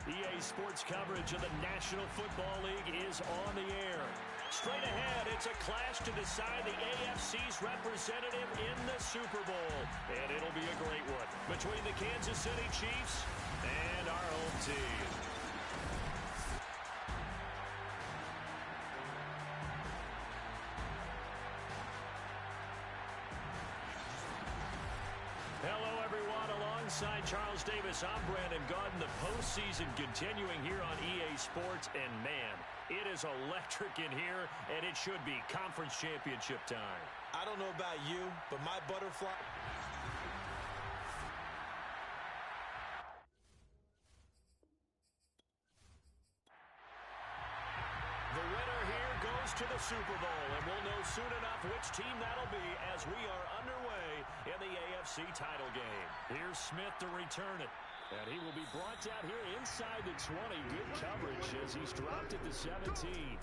EA Sports coverage of the National Football League is on the air. Straight ahead, it's a clash to decide the AFC's representative in the Super Bowl. And it'll be a great one between the Kansas City Chiefs and our home team. Hello, everyone. Alongside Charles Davis, I'm Brandon Gaudin. The postseason continuing here on EA Sports. And, man, it is electric in here, and it should be conference championship time. I don't know about you, but my butterfly... The winner here goes to the Super Bowl, and we'll know soon enough which team that'll be as we are underway in the AFC title game. Here's Smith to return it, and he will be brought down here inside the 20. Good coverage as he's dropped it to 17.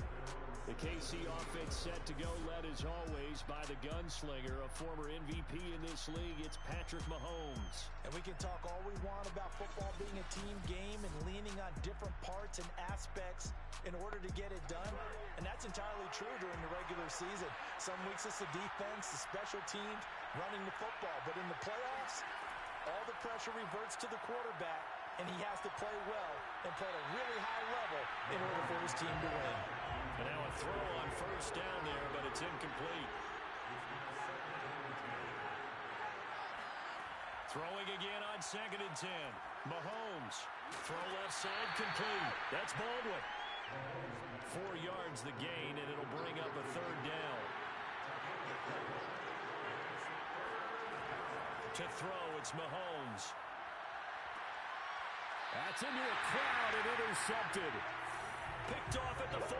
The KC offense set to go, led as always by the gunslinger, a former MVP in this league. It's Patrick Mahomes. And we can talk all we want about football being a team game and leaning on different parts and aspects in order to get it done. And that's entirely true during the regular season. Some weeks it's the defense, the special teams, running the football. But in the playoffs, all the pressure reverts to the quarterback, and he has to play well and play at a really high level in order for his team to win. And now a throw on first down there, but it's incomplete. Throwing again on 2nd and 10. Mahomes. Throw left side, complete. That's Baldwin. 4 yards the gain, and it'll bring up a 3rd down. To throw, it's Mahomes. That's into a crowd and intercepted. Picked off at the 40.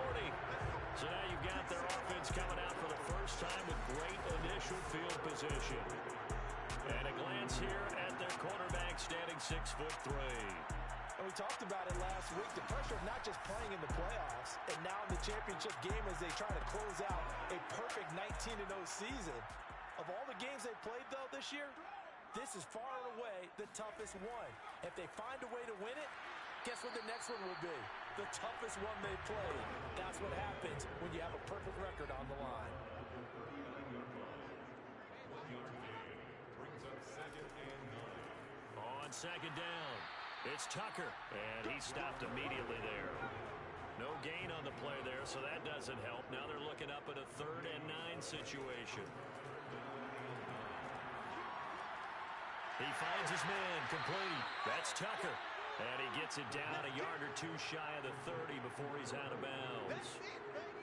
So now you've got their offense coming out for the first time with great initial field position. And a glance here at their quarterback standing 6'3". And we talked about it last week. The pressure of not just playing in the playoffs and now in the championship game as they try to close out a perfect 19-0 season. Of all the games they played, though, this year, this is far and away the toughest one. If they find a way to win it, guess what the next one will be? The toughest one they played. That's what happens when you have a perfect record on the line. On 2nd down, it's Tucker, and he stopped immediately there. No gain on the play there, so that doesn't help. Now they're looking up at a 3rd and 9 situation. He finds his man, complete. That's Tucker. And he gets it down a yard or 2 shy of the 30 before he's out of bounds.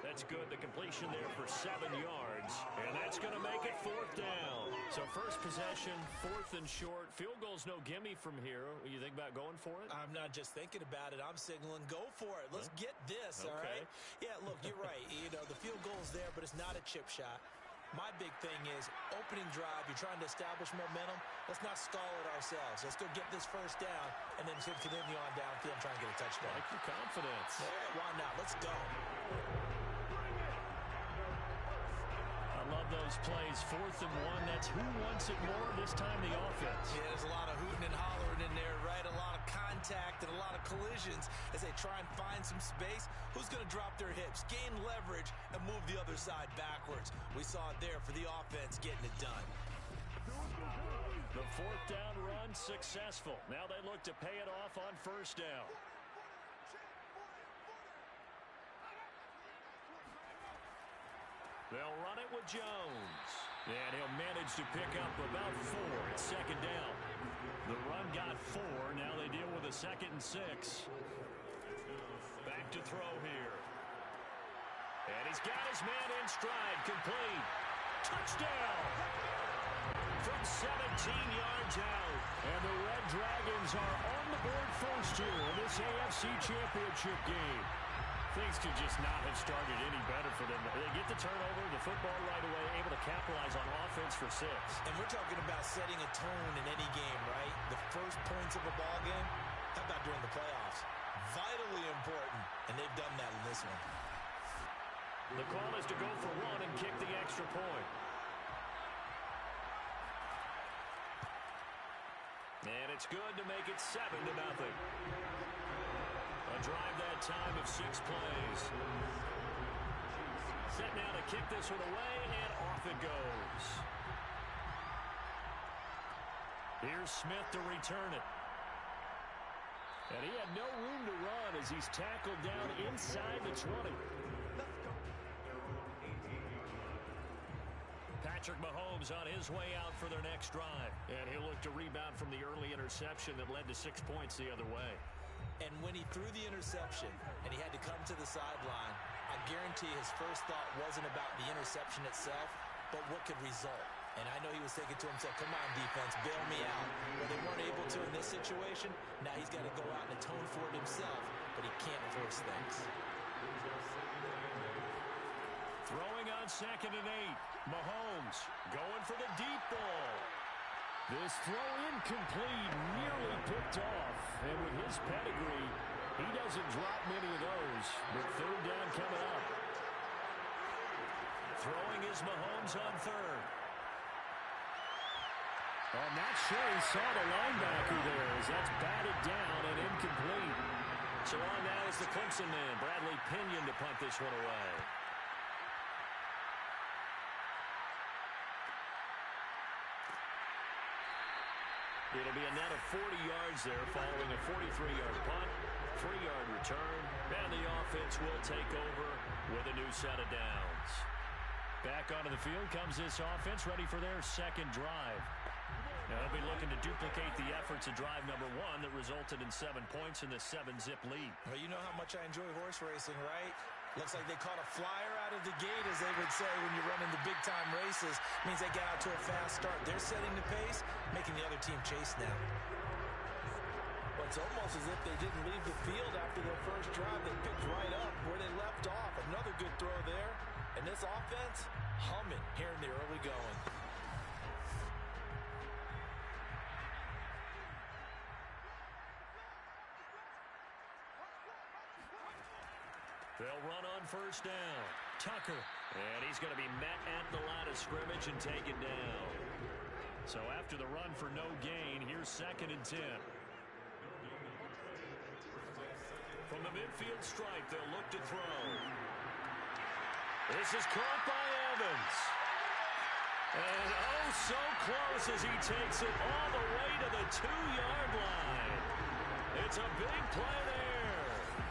That's good. The completion there for 7 yards. And that's going to make it 4th down. So first possession, 4th and short. Field goal's no gimme from here. You think about going for it? I'm not just thinking about it. I'm signaling go for it. Let's get this, all right? Yeah, look, you're right. You know, the field goal's there, but it's not a chip shot. My big thing is opening drive. You're trying to establish momentum. Let's not stall it ourselves. Let's go get this first down and then continue on downfield and try and get a touchdown. Like your confidence. Yeah, why not? Let's go. I love those plays. 4th and 1. That's who wants it more this time, the offense. Yeah, there's a lot of hooting and hollering in there, right? A lot of contact and a lot of collisions as they try and find some space. Who's going to drop their hips, gain leverage, and move the other side backwards? We saw it there for the offense getting it done. The 4th down run successful. Now they look to pay it off on 1st down. They'll run it with Jones. And he'll manage to pick up about 4. It's 2nd down. The run got 4. Now they deal with a 2nd and 6. Back to throw here. And he's got his man in stride. Complete. Touchdown. From 17 yards out. And the Red Dragons are on the board first here in this AFC Championship game. Things could just not have started any better for them. They get the turnover, the football right away, able to capitalize on offense for 6. And we're talking about setting a tone in any game, right? The first points of a ball game. How about during the playoffs? Vitally important, and they've done that in this one. The call is to go for 1 and kick the extra point. And it's good to make it 7-0. A drive that time of 6 plays. Set now to kick this one away, and off it goes. Here's Smith to return it. And he had no room to run as he's tackled down inside the 20. Patrick Mahomes on his way out for their next drive. And he'll look to rebound from the early interception that led to 6 points the other way. And when he threw the interception and he had to come to the sideline, I guarantee his first thought wasn't about the interception itself, but what could result. And I know he was thinking to himself, come on, defense, bail me out. Well, they weren't able to in this situation. Now he's got to go out and atone for it himself, but he can't force things. Throwing on 2nd and 8. Mahomes going for the deep ball. This throw incomplete, nearly picked off. And with his pedigree, he doesn't drop many of those. But 3rd down coming up. Throwing is Mahomes on 3rd. I'm not sure he saw the linebacker there as that's batted down and incomplete. So on now is the Clemson man, Bradley Pinion, to punt this one away. It'll be a net of 40 yards there following a 43-yard punt, 3-yard return, and the offense will take over with a new set of downs. Back onto the field comes this offense, ready for their 2nd drive. Now they'll be looking to duplicate the efforts of drive number 1 that resulted in 7 points in the 7-zip lead. Well, you know how much I enjoy horse racing, right? Looks like they caught a flyer out of the gate, as they would say when you're running the big-time races. Means they got out to a fast start. They're setting the pace, making the other team chase now. Well, it's almost as if they didn't leave the field after their first drive. They picked right up where they left off. Another good throw there. And this offense, humming here in the early going. They'll run on 1st down. Tucker. And he's going to be met at the line of scrimmage and taken down. So after the run for no gain, here's 2nd and 10. From the midfield stripe, they'll look to throw. This is caught by Evans. And oh, so close as he takes it all the way to the 2-yard line. It's a big play there.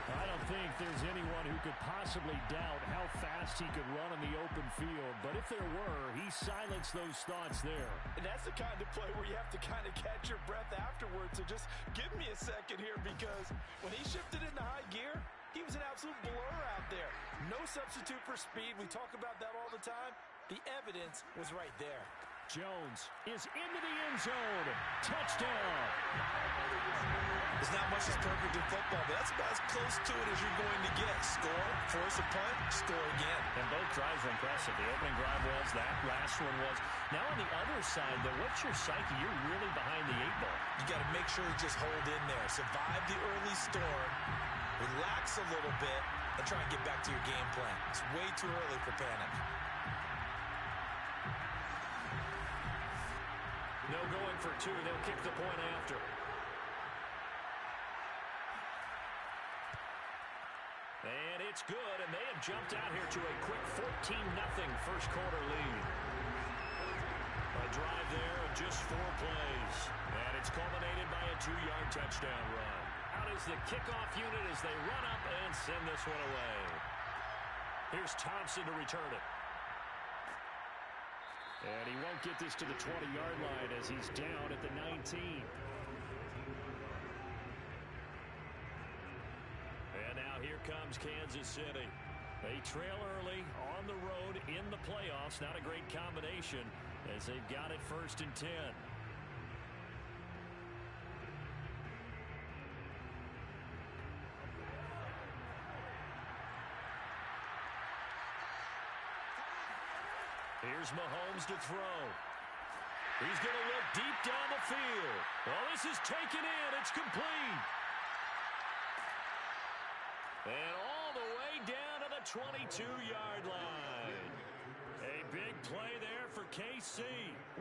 I don't think there's anyone who could possibly doubt how fast he could run in the open field. But if there were, he silenced those thoughts there. And that's the kind of play where you have to kind of catch your breath afterwards. So just give me a second here, because when he shifted into high gear, he was an absolute blur out there. No substitute for speed. We talk about that all the time. The evidence was right there. Jones is into the end zone. Touchdown. There's not much that's perfect in football, but that's about as close to it as you're going to get. Score, force a punt, score again. And both drives were impressive. The opening drive was, that last one was. Now on the other side, though, what's your psyche? You're really behind the 8-ball. You got to make sure to just hold in there. Survive the early storm. Relax a little bit and try and get back to your game plan. It's way too early for panic. No going for 2. They'll kick the point after. And it's good, and they have jumped out here to a quick 14-0 first quarter lead. A drive there of just 4 plays. And it's culminated by a 2-yard touchdown run. Out is the kickoff unit as they run up and send this one away. Here's Thompson to return it. And he won't get this to the 20-yard line as he's down at the 19. And now here comes Kansas City. They trail early on the road in the playoffs. Not a great combination as they've got it 1st and 10. Here's Mahomes to throw. He's going to look deep down the field. Well, this is taken in. It's complete. And all the way down to the 22-yard line. A big play there for KC.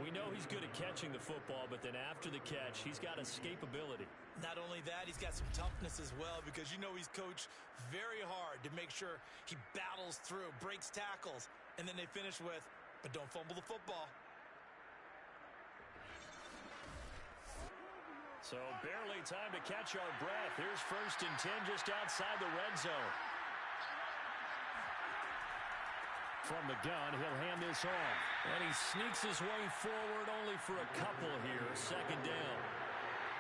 We know he's good at catching the football, but then after the catch, he's got escapability. Not only that, he's got some toughness as well, because you know he's coached very hard to make sure he battles through, breaks tackles, and then they finish with, but don't fumble the football. So barely time to catch our breath. Here's 1st and 10 just outside the red zone. From the gun, he'll hand this off. And he sneaks his way forward only for a couple here. 2nd down.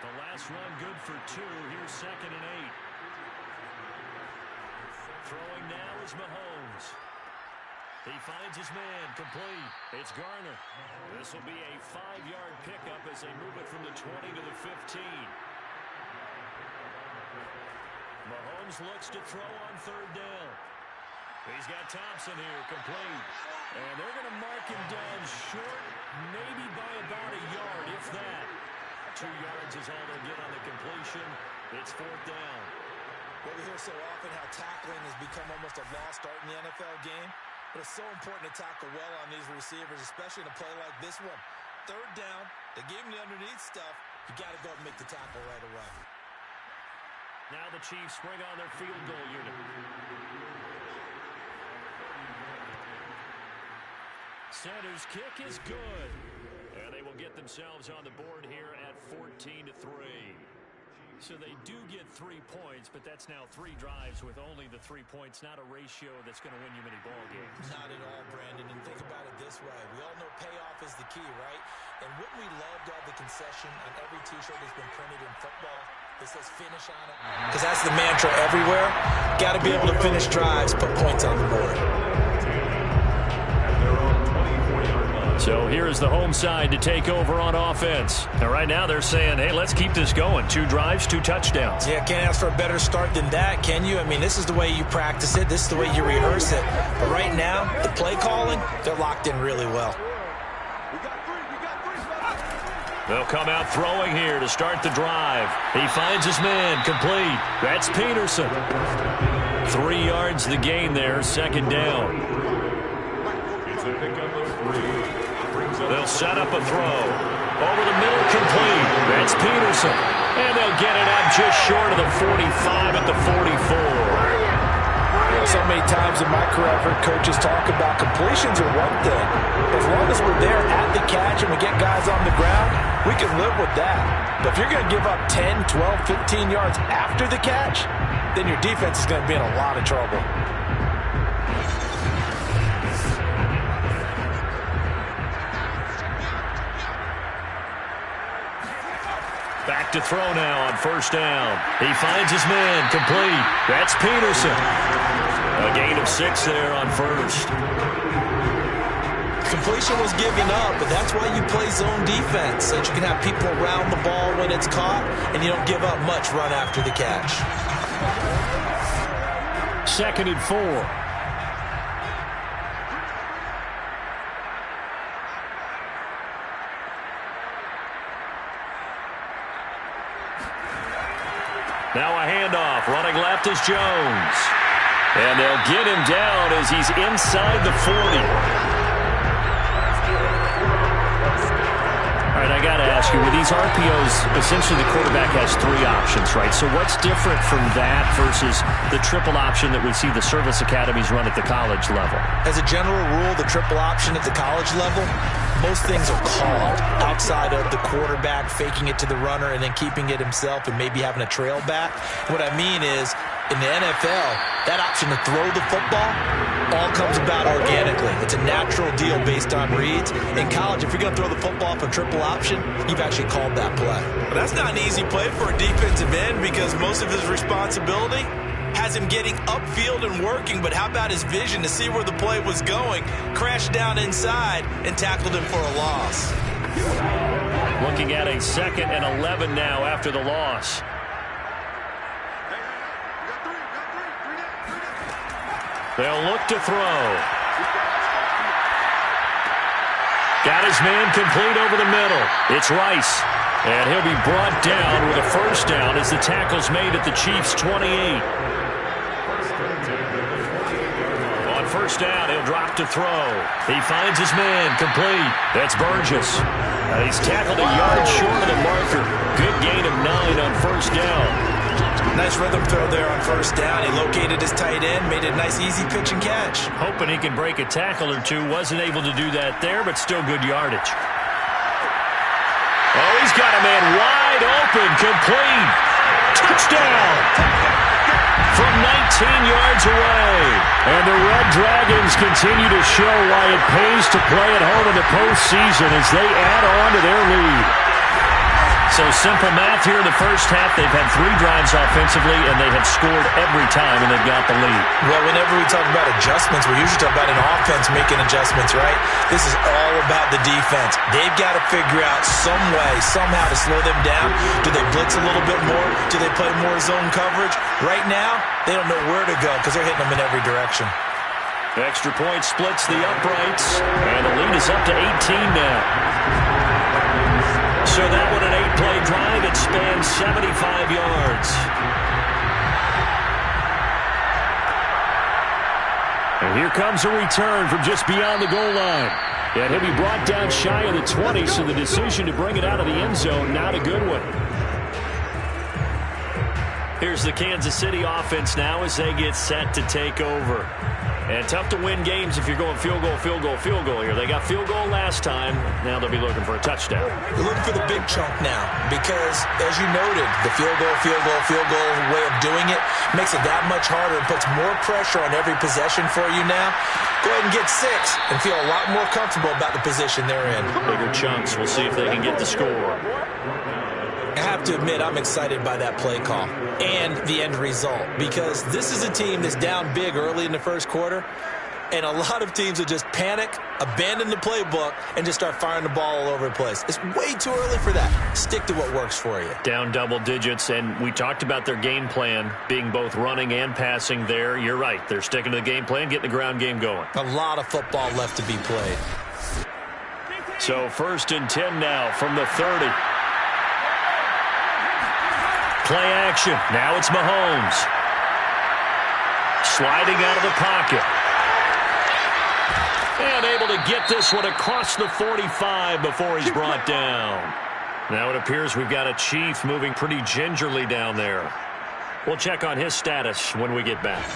The last run good for 2. Here's 2nd and 8. Throwing now is Mahomes. He finds his man, complete. It's Garner. This will be a 5-yard pickup as they move it from the 20 to the 15. Mahomes looks to throw on 3rd down. He's got Thompson here, complete. And they're going to mark him down short, maybe by about a yard, if that. 2 yards is all they'll get on the completion. It's 4th down. Well, we hear so often how tackling has become almost a lost art in the NFL game. But it's so important to tackle well on these receivers, especially in a play like this one. 3rd down, they gave him the underneath stuff. You got to go and make the tackle right away. Now the Chiefs bring on their field goal unit. Center's kick is good. And they will get themselves on the board here at 14-3. So they do get 3 points, but that's now 3 drives with only the 3 points. Not a ratio that's going to win you many ball games. Not at all, Brandon. And think about it this way. We all know payoff is the key, right? And wouldn't we love to have the concession on every T-shirt that's been printed in football that says finish on it? Because that's the mantra everywhere. Got to be able to finish drives, put points on the board. So here is the home side to take over on offense. And right now they're saying, hey, let's keep this going. 2 drives, 2 touchdowns. Yeah, can't ask for a better start than that, can you? I mean, this is the way you practice it. This is the way you rehearse it. But right now, the play calling, they're locked in really well. They'll come out throwing here to start the drive. He finds his man, complete. That's Peterson. 3 yards the gain there, 2nd down. They'll set up a throw. Over the middle, complete. That's Peterson. And they'll get it up just short of the 45 at the 44. So many times in my career, I've heard coaches talk about completions are one thing. As long as we're there at the catch and we get guys on the ground, we can live with that. But if you're going to give up 10, 12, 15 yards after the catch, then your defense is going to be in a lot of trouble. Back to throw now on 1st down. He finds his man, complete. That's Peterson. A gain of 6 there on 1st. Completion was given up, but that's why you play zone defense, so that you can have people around the ball when it's caught, and you don't give up much run after the catch. 2nd and 4. Now a handoff. Running left is Jones. And they'll get him down as he's inside the 40. All right, I got to ask you, with these RPOs, essentially the quarterback has 3 options, right? So what's different from that versus the triple option that we see the service academies run at the college level? As a general rule, the triple option at the college level, most things are called outside of the quarterback faking it to the runner and then keeping it himself and maybe having a trail back. What I mean is, in the NFL, that option to throw the football all comes about organically. It's a natural deal based on reads. In college, if you're going to throw the football for triple option, you've actually called that play. But that's not an easy play for a defensive end because most of his responsibility has him getting upfield and working, but how about his vision to see where the play was going, crashed down inside, and tackled him for a loss. Looking at a 2nd and 11 now after the loss. They'll look to throw. Got his man complete over the middle. It's Rice. And he'll be brought down with a 1st down as the tackle's made at the Chiefs' 28. On first down. He'll drop to throw. He finds his man. Complete. That's Burgess. He's tackled a yard short of the marker. Good gain of 9 on first down. Nice rhythm throw there on first down. He located his tight end, made it a nice easy pitch and catch. Hoping he can break a tackle or two. Wasn't able to do that there, but still good yardage. Oh, he's got a man wide open. Complete. Touchdown. From 19 yards away. And the Red Dragons continue to show why it pays to play at home in the postseason as they add on to their lead. So simple math here in the first half. They've had 3 drives offensively, and they have scored every time, and they've got the lead. Well, whenever we talk about adjustments, we usually talk about an offense making adjustments, right? This is all about the defense. They've got to figure out some way, somehow to slow them down. Do they blitz a little bit more? Do they play more zone coverage? Right now, they don't know where to go because they're hitting them in every direction. Extra point splits the uprights, and the lead is up to 18 now. So that one an 8-play drive. It spans 75 yards. And here comes a return from just beyond the goal line. And he'll be brought down shy of the 20, so the decision to bring it out of the end zone, not a good one. Here's the Kansas City offense now as they get set to take over. And tough to win games if you're going field goal, field goal, field goal here. They got field goal last time. Now they'll be looking for a touchdown. They're looking for the big chunk now because, as you noted, the field goal way of doing it makes it that much harder and puts more pressure on every possession for you now. Go ahead and get 6 and feel a lot more comfortable about the position they're in. Bigger chunks. We'll see if they can get the score. I have to admit, I'm excited by that play call and the end result because this is a team that's down big early in the first quarter, and a lot of teams will just panic, abandon the playbook, and just start firing the ball all over the place. It's way too early for that. Stick to what works for you. Down double digits, and we talked about their game plan being both running and passing there. You're right. They're sticking to the game plan, getting the ground game going. A lot of football left to be played. So 1st and 10 now from the 30. Play action. Now it's Mahomes. Sliding out of the pocket. And able to get this one across the 45 before he's brought down. Now it appears we've got a Chief moving pretty gingerly down there. We'll check on his status when we get back.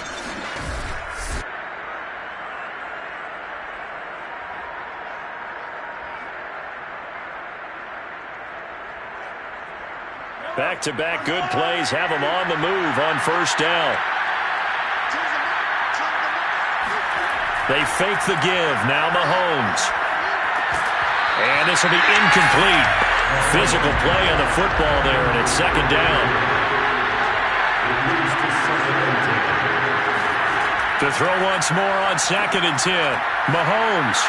Back-to-back good plays have him on the move on first down. They fake the give. Now Mahomes. And this will be incomplete. Physical play on the football there, and it's 2nd down. To throw once more on 2nd and 10. Mahomes.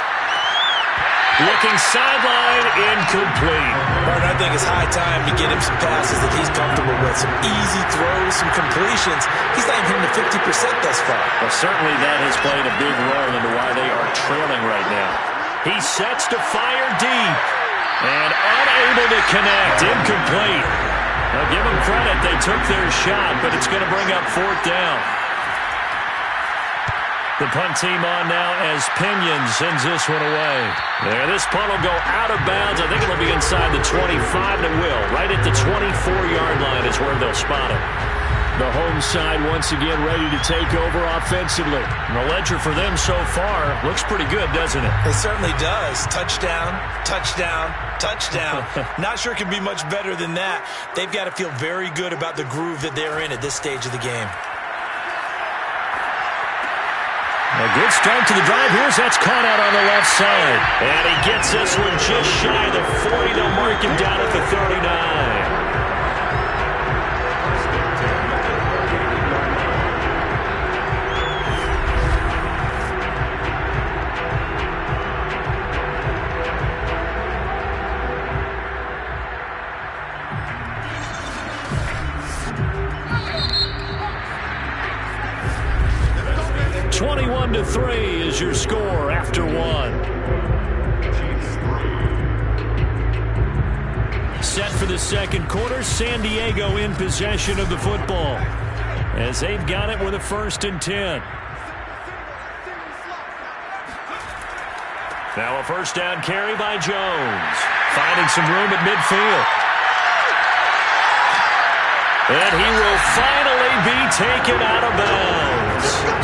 Looking sideline, incomplete. Martin, I think it's high time to get him some passes that he's comfortable with. Some easy throws, some completions. He's not even hitting the 50% thus far. Well, certainly that has played a big role into why they are trailing right now. He sets to fire deep. And unable to connect. Incomplete. Now give them credit. They took their shot, but it's going to bring up 4th down. The punt team on now as Pinion sends this one away. There, this punt will go out of bounds. I think it'll be inside the 25, and it will. Right at the 24-yard line is where they'll spot it. The home side once again ready to take over offensively. And the ledger for them so far looks pretty good, doesn't it? It certainly does. Touchdown, touchdown, touchdown. Not sure it can be much better than that. They've got to feel very good about the groove that they're in at this stage of the game. A good start to the drive. Here's that's caught out on the left side. And he gets this one just shy of the 40. They'll mark him down at the 39. To 3 is your score after 1. Set for the second quarter. San Diego in possession of the football as they've got it with a 1st and 10. Now a first down carry by Jones. Finding some room at midfield. And he will finally be taken out of bounds.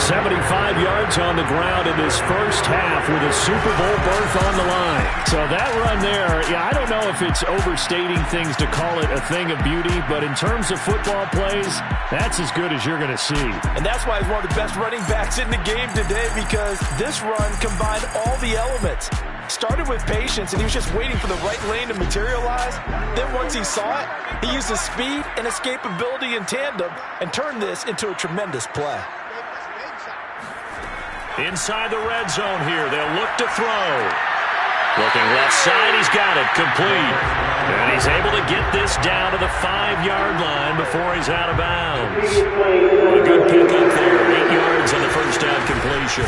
75 yards on the ground in this first half with a Super Bowl berth on the line. So that run there, yeah, I don't know if it's overstating things to call it a thing of beauty, but in terms of football plays, that's as good as you're going to see. And that's why he's one of the best running backs in the game today, because this run combined all the elements. Started with patience, and he was just waiting for the right lane to materialize. Then once he saw it, he used his speed and escapability in tandem and turned this into a tremendous play. Inside the red zone here, they'll look to throw. Looking left side, he's got it, complete. And he's able to get this down to the 5-yard line before he's out of bounds. A good pickup there, 8 yards on the first down completion.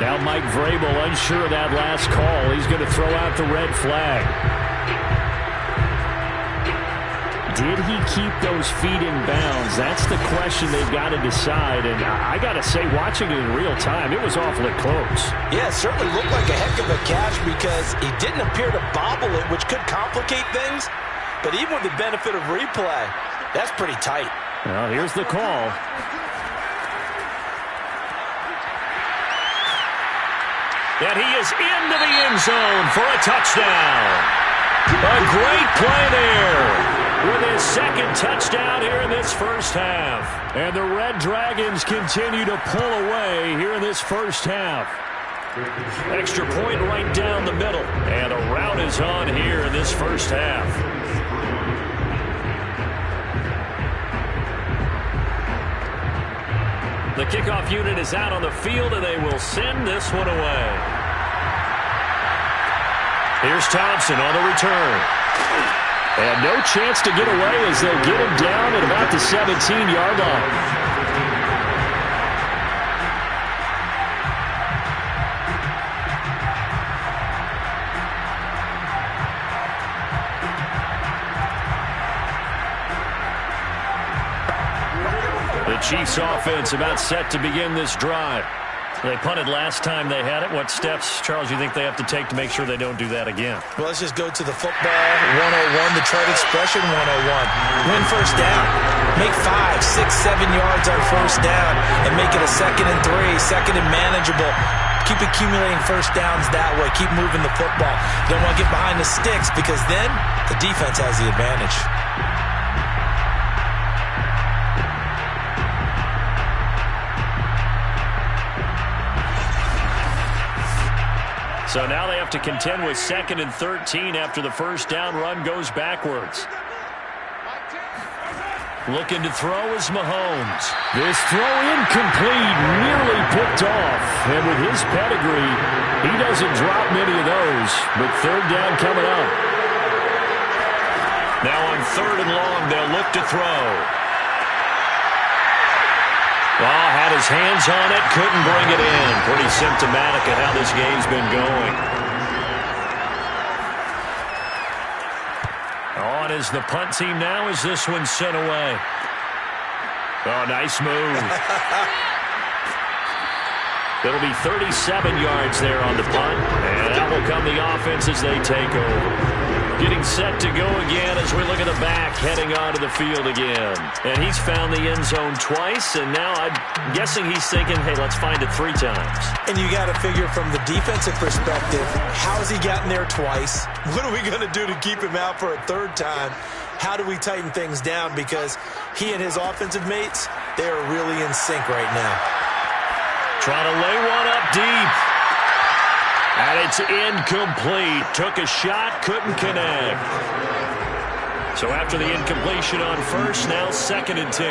Now Mike Vrabel unsure of that last call. He's going to throw out the red flag. Did he keep those feet in bounds? That's the question they've got to decide. And I got to say, watching it in real time, it was awfully close. Yeah, it certainly looked like a heck of a catch because he didn't appear to bobble it, which could complicate things. But even with the benefit of replay, that's pretty tight. Well, here's the call. And he is into the end zone for a touchdown. A great play there with his second touchdown here in this first half. And the Red Dragons continue to pull away here in this first half. Extra point right down the middle. And a rout is on here in this first half. The kickoff unit is out on the field, and they will send this one away. Here's Thompson on the return. And no chance to get away as they'll get him down at about the 17-yard line. The Chiefs offense about set to begin this drive. They punted last time they had it. What steps, Charles, you think they have to take to make sure they don't do that again? Well, let's just go to the football 101, the trade expression 101. Win first down. Make 5, 6, 7 yards on first down and make it a 2nd and 3, second and manageable. Keep accumulating first downs that way. Keep moving the football. You don't want to get behind the sticks because then the defense has the advantage. So now they have to contend with 2nd and 13 after the first down run goes backwards. Looking to throw is Mahomes. This throw incomplete, nearly picked off. And with his pedigree, he doesn't drop many of those. But third down coming up. Now on 3rd and long, they'll look to throw. Well, had his hands on it, couldn't bring it in. Pretty symptomatic of how this game's been going. On is the punt team now as this one's sent away. Oh, nice move. It'll be 37 yards there on the punt. And that will come the offense as they take over. Getting set to go again as we look at the back, heading onto the field again. And he's found the end zone twice, and now I'm guessing he's thinking, hey, let's find it 3 times. And you got to figure from the defensive perspective, how's he gotten there twice? What are we going to do to keep him out for a 3rd time? How do we tighten things down? Because he and his offensive mates, they are really in sync right now. Trying to lay one up deep. And it's incomplete. Took a shot, couldn't connect. So after the incompletion on first, now 2nd and 10.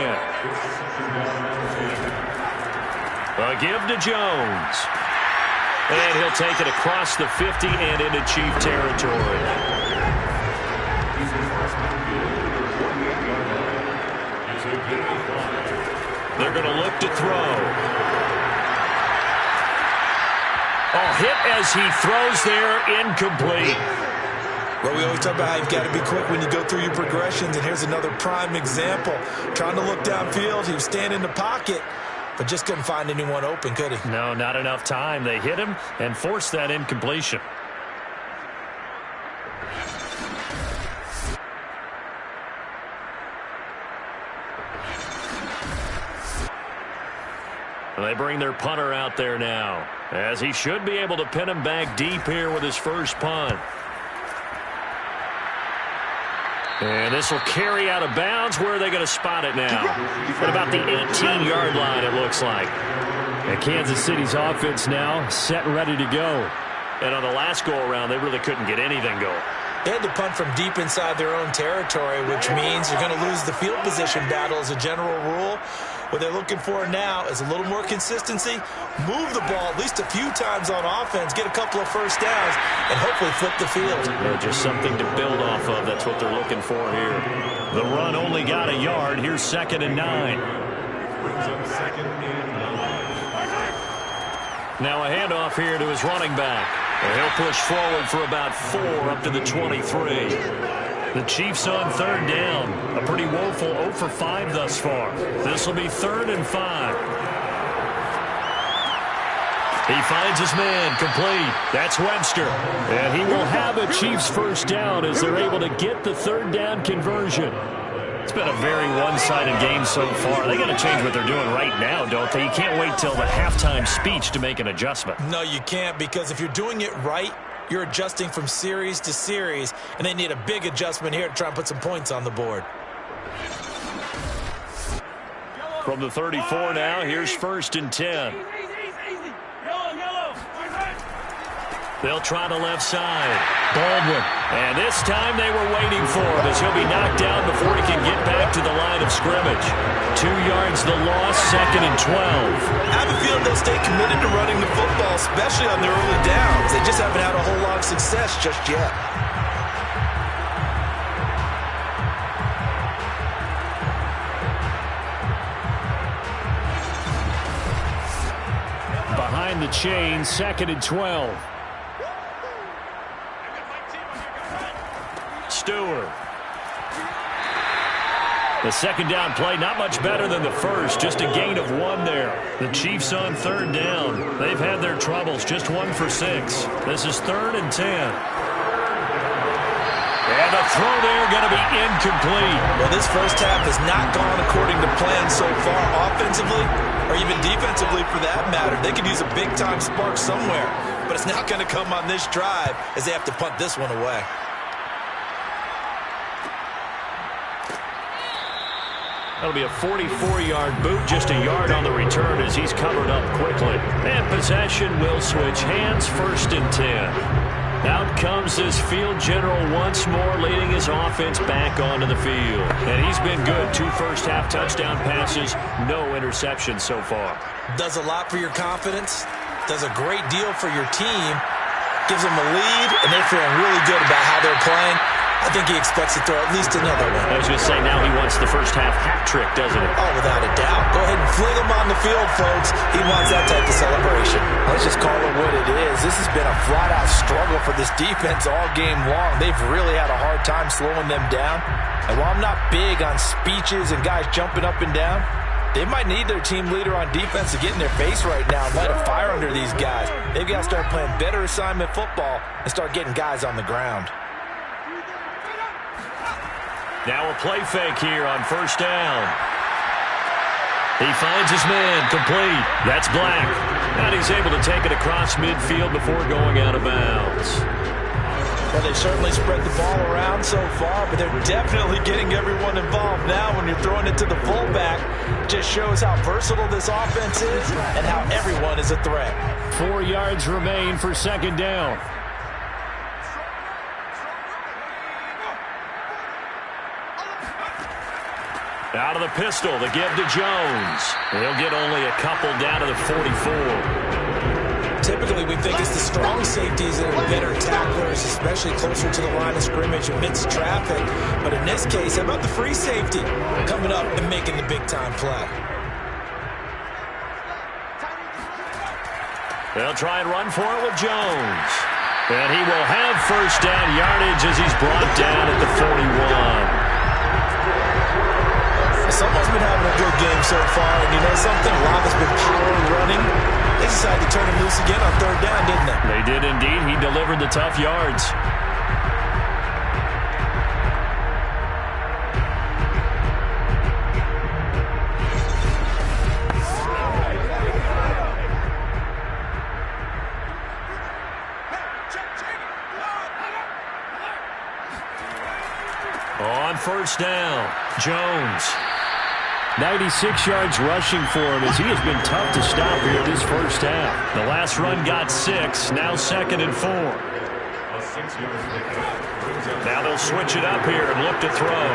A give to Jones. And he'll take it across the 50 and into Chief territory. They're going to look to throw. Oh, hit as he throws there, incomplete. Well, we always talk about how you've got to be quick when you go through your progressions, and here's another prime example. Trying to look downfield, he was standing in the pocket, but just couldn't find anyone open, could he? No, not enough time. They hit him and forced that incompletion. They bring their punter out there now, as he should be able to pin him back deep here with his first punt. And this will carry out of bounds. Where are they going to spot it now? At about the 18-yard line, it looks like. And Kansas City's offense now set and ready to go. And on the last go-around, they really couldn't get anything going. They had to punt from deep inside their own territory, which means you're going to lose the field position battle as a general rule. What they're looking for now is a little more consistency, move the ball at least a few times on offense, get a couple of first downs, and hopefully flip the field. Yeah, just something to build off of. That's what they're looking for here. The run only got a yard. Here's 2nd and 9. Now a handoff here to his running back. And he'll push forward for about 4 up to the 23. The Chiefs on 3rd down. A pretty woeful 0 for 5 thus far. This will be 3rd and 5. He finds his man, complete. That's Webster. And he will have a Chiefs first down as they're able to get the 3rd down conversion. It's been a very one-sided game so far. They got to change what they're doing right now, don't they? You can't wait till the halftime speech to make an adjustment. No, you can't, because if you're doing it right, you're adjusting from series to series, and they need a big adjustment here to try and put some points on the board. From the 34 now, here's 1st and 10. They'll try the left side. Baldwin. And this time they were waiting for him as he'll be knocked down before he can get back to the line of scrimmage. 2 yards the loss, 2nd and 12. I have a feeling they'll stay committed to running the football, especially on their early downs. They just haven't had a whole lot of success just yet. Behind the chain, 2nd and 12. Stewart. The 2nd down play, not much better than the first. Just a gain of 1 there. The Chiefs on 3rd down. They've had their troubles. Just 1 for 6. This is 3rd and 10. And the throw there going to be incomplete. Well, this first half has not gone according to plan so far offensively, or even defensively for that matter. They could use a big-time spark somewhere, but it's not going to come on this drive as they have to punt this one away. That'll be a 44-yard boot, just a yard on the return as he's covered up quickly. And possession will switch hands, 1st and 10. Out comes this field general once more, leading his offense back onto the field. And he's been good. 2 first-half touchdown passes, no interceptions so far. Does a lot for your confidence, does a great deal for your team, gives them a lead, and they're feeling really good about how they're playing. I think he expects to throw at least another one. I was going to say, now he wants the first half hat trick, doesn't he? Oh, without a doubt. Go ahead and fling him on the field, folks. He wants that type of celebration. Let's just call it what it is. This has been a flat-out struggle for this defense all game long. They've really had a hard time slowing them down. And while I'm not big on speeches and guys jumping up and down, they might need their team leader on defense to get in their face right now and light a fire under these guys. They've got to start playing better assignment football and start getting guys on the ground. Now a play fake here on 1st down. He finds his man, complete. That's Black. And he's able to take it across midfield before going out of bounds. Well, they certainly spread the ball around so far, but they're definitely getting everyone involved now when you're throwing it to the fullback. Just shows how versatile this offense is and how everyone is a threat. 4 yards remain for 2nd down. Out of the pistol, the give to Jones. He'll get only a couple down to the 44. Typically, we think it's the strong safeties that are better tacklers, especially closer to the line of scrimmage amidst traffic. But in this case, how about the free safety coming up and making the big-time play? They'll try and run for it with Jones. And he will have first down yardage as he's brought down at the 41. Someone's been having a good game so far, and you know something? A lot has been power running. They decided to turn him loose again on third down, didn't they? They did indeed. He delivered the tough yards. On first down, Jones. 96 yards rushing for him as he has been tough to stop here this first half. The last run got 6, now 2nd and 4. Now they'll switch it up here and look to throw.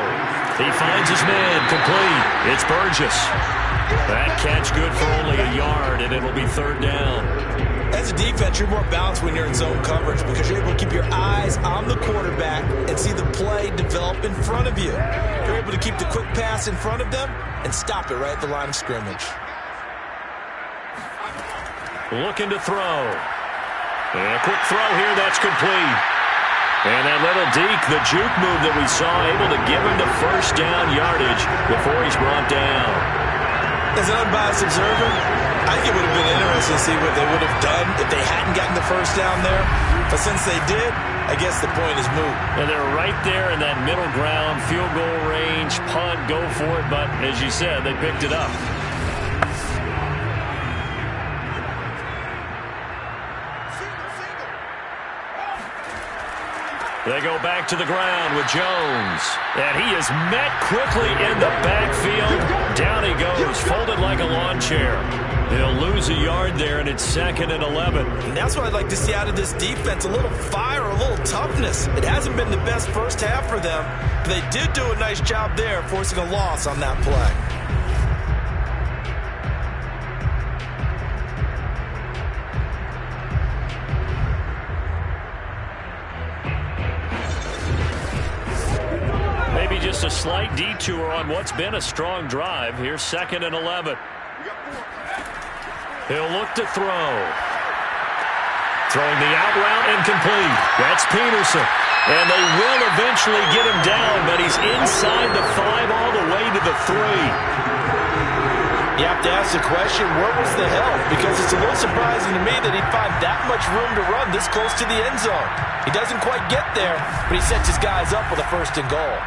He finds his man, complete. It's Burgess. That catch good for only a yard, and it'll be third down. As a defense, you're more balanced when you're in zone coverage because you're able to keep your eyes on the quarterback and see the play develop in front of you. You're able to keep the quick pass in front of them and stop it right at the line of scrimmage. Looking to throw. And a quick throw here, that's complete. And that little deke, the juke move that we saw, able to give him the first down yardage before he's brought down. As an unbiased observer, I think it would have been interesting to see what they would have done if they hadn't gotten the first down there. But since they did, I guess the point is moot. And they're right there in that middle ground, field goal range, punt, go for it. But as you said, they picked it up. They go back to the ground with Jones. And he is met quickly in the backfield. Down he goes, folded like a lawn chair. They'll lose a yard there, and it's 2nd and 11. And that's what I'd like to see out of this defense, a little fire, a little toughness. It hasn't been the best first half for them, but they did do a nice job there, forcing a loss on that play. Maybe just a slight detour on what's been a strong drive. Here's 2nd and 11. He'll look to throw. Throwing the out route and complete. That's Peterson. And they will eventually get him down, but he's inside the 5 all the way to the 3. You have to ask the question, where was the help? Because it's a little surprising to me that he'd find that much room to run this close to the end zone. He doesn't quite get there, but he sets his guys up with a 1st and goal.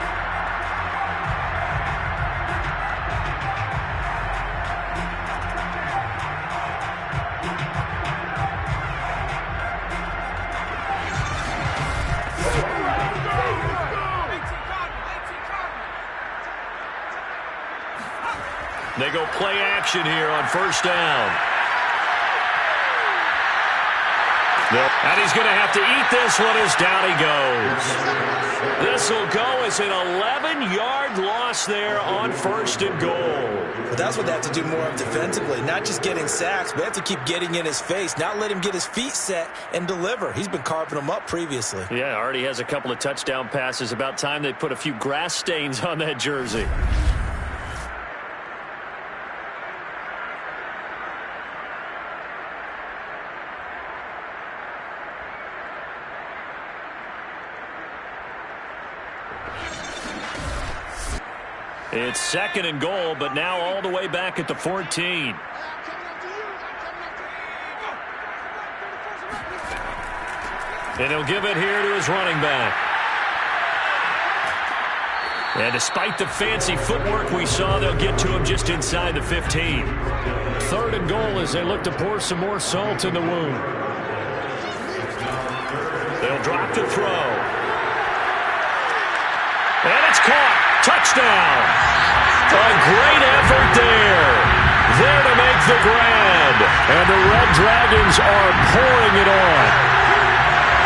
They go play action here on first down. And he's going to have to eat this one as down he goes. This will go as an 11-yard loss there on 1st and goal. But that's what they have to do more of defensively. Not just getting sacks, but they have to keep getting in his face. Not let him get his feet set and deliver. He's been carving them up previously. Yeah, already has a couple of touchdown passes. About time they put a few grass stains on that jersey. It's 2nd and goal, but now all the way back at the 14. And he'll give it here to his running back. And despite the fancy footwork we saw, they'll get to him just inside the 15. 3rd and goal as they look to pour some more salt in the wound. They'll drop to throw. And it's caught. Touchdown. A great effort there. There to make the grab. And the Red Dragons are pouring it on.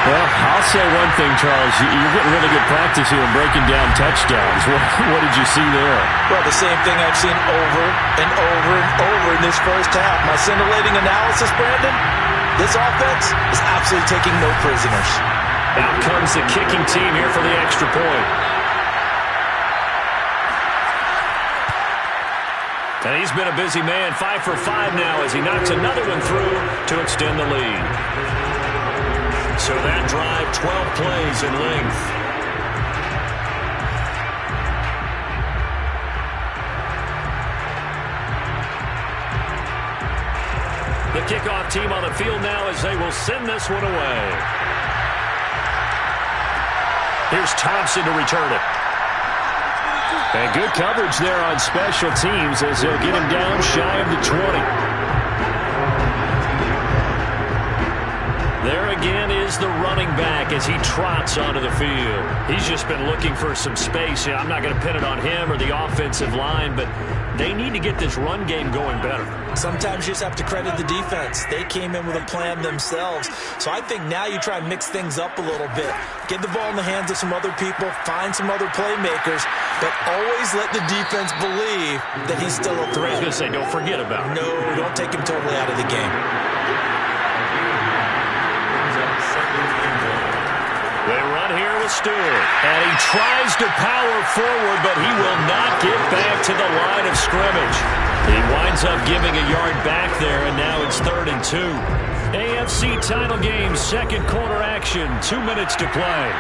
Well, I'll say one thing, Charles. You're getting really good practice here in breaking down touchdowns. What did you see there? Well, the same thing I've seen over and over and over in this first half. My scintillating analysis, Brandon, this offense is absolutely taking no prisoners. Out comes the kicking team here for the extra point. And he's been a busy man, 5 for 5 now as he knocks another one through to extend the lead. So that drive, 12 plays in length. kickoff team on the field now as they will send this one away. Here's Thompson to return it. And good coverage there on special teams as they'll get him down shy of the 20. There again is the running back as he trots onto the field. He's just been looking for some space. I'm not going to pin it on him or the offensive line, but they need to get this run game going better. Sometimes you just have to credit the defense. They came in with a plan themselves. So I think now you try and mix things up a little bit. Get the ball in the hands of some other people, find some other playmakers, but always let the defense believe that he's still a threat. I was going to say, don't forget about it. No, don't take him totally out of the game. They run here with Stewart, and he tries to power forward, but he will not get back to the line of scrimmage. He winds up giving a yard back there, and now it's 3rd and 2. AFC title game, second quarter action, 2 minutes to play.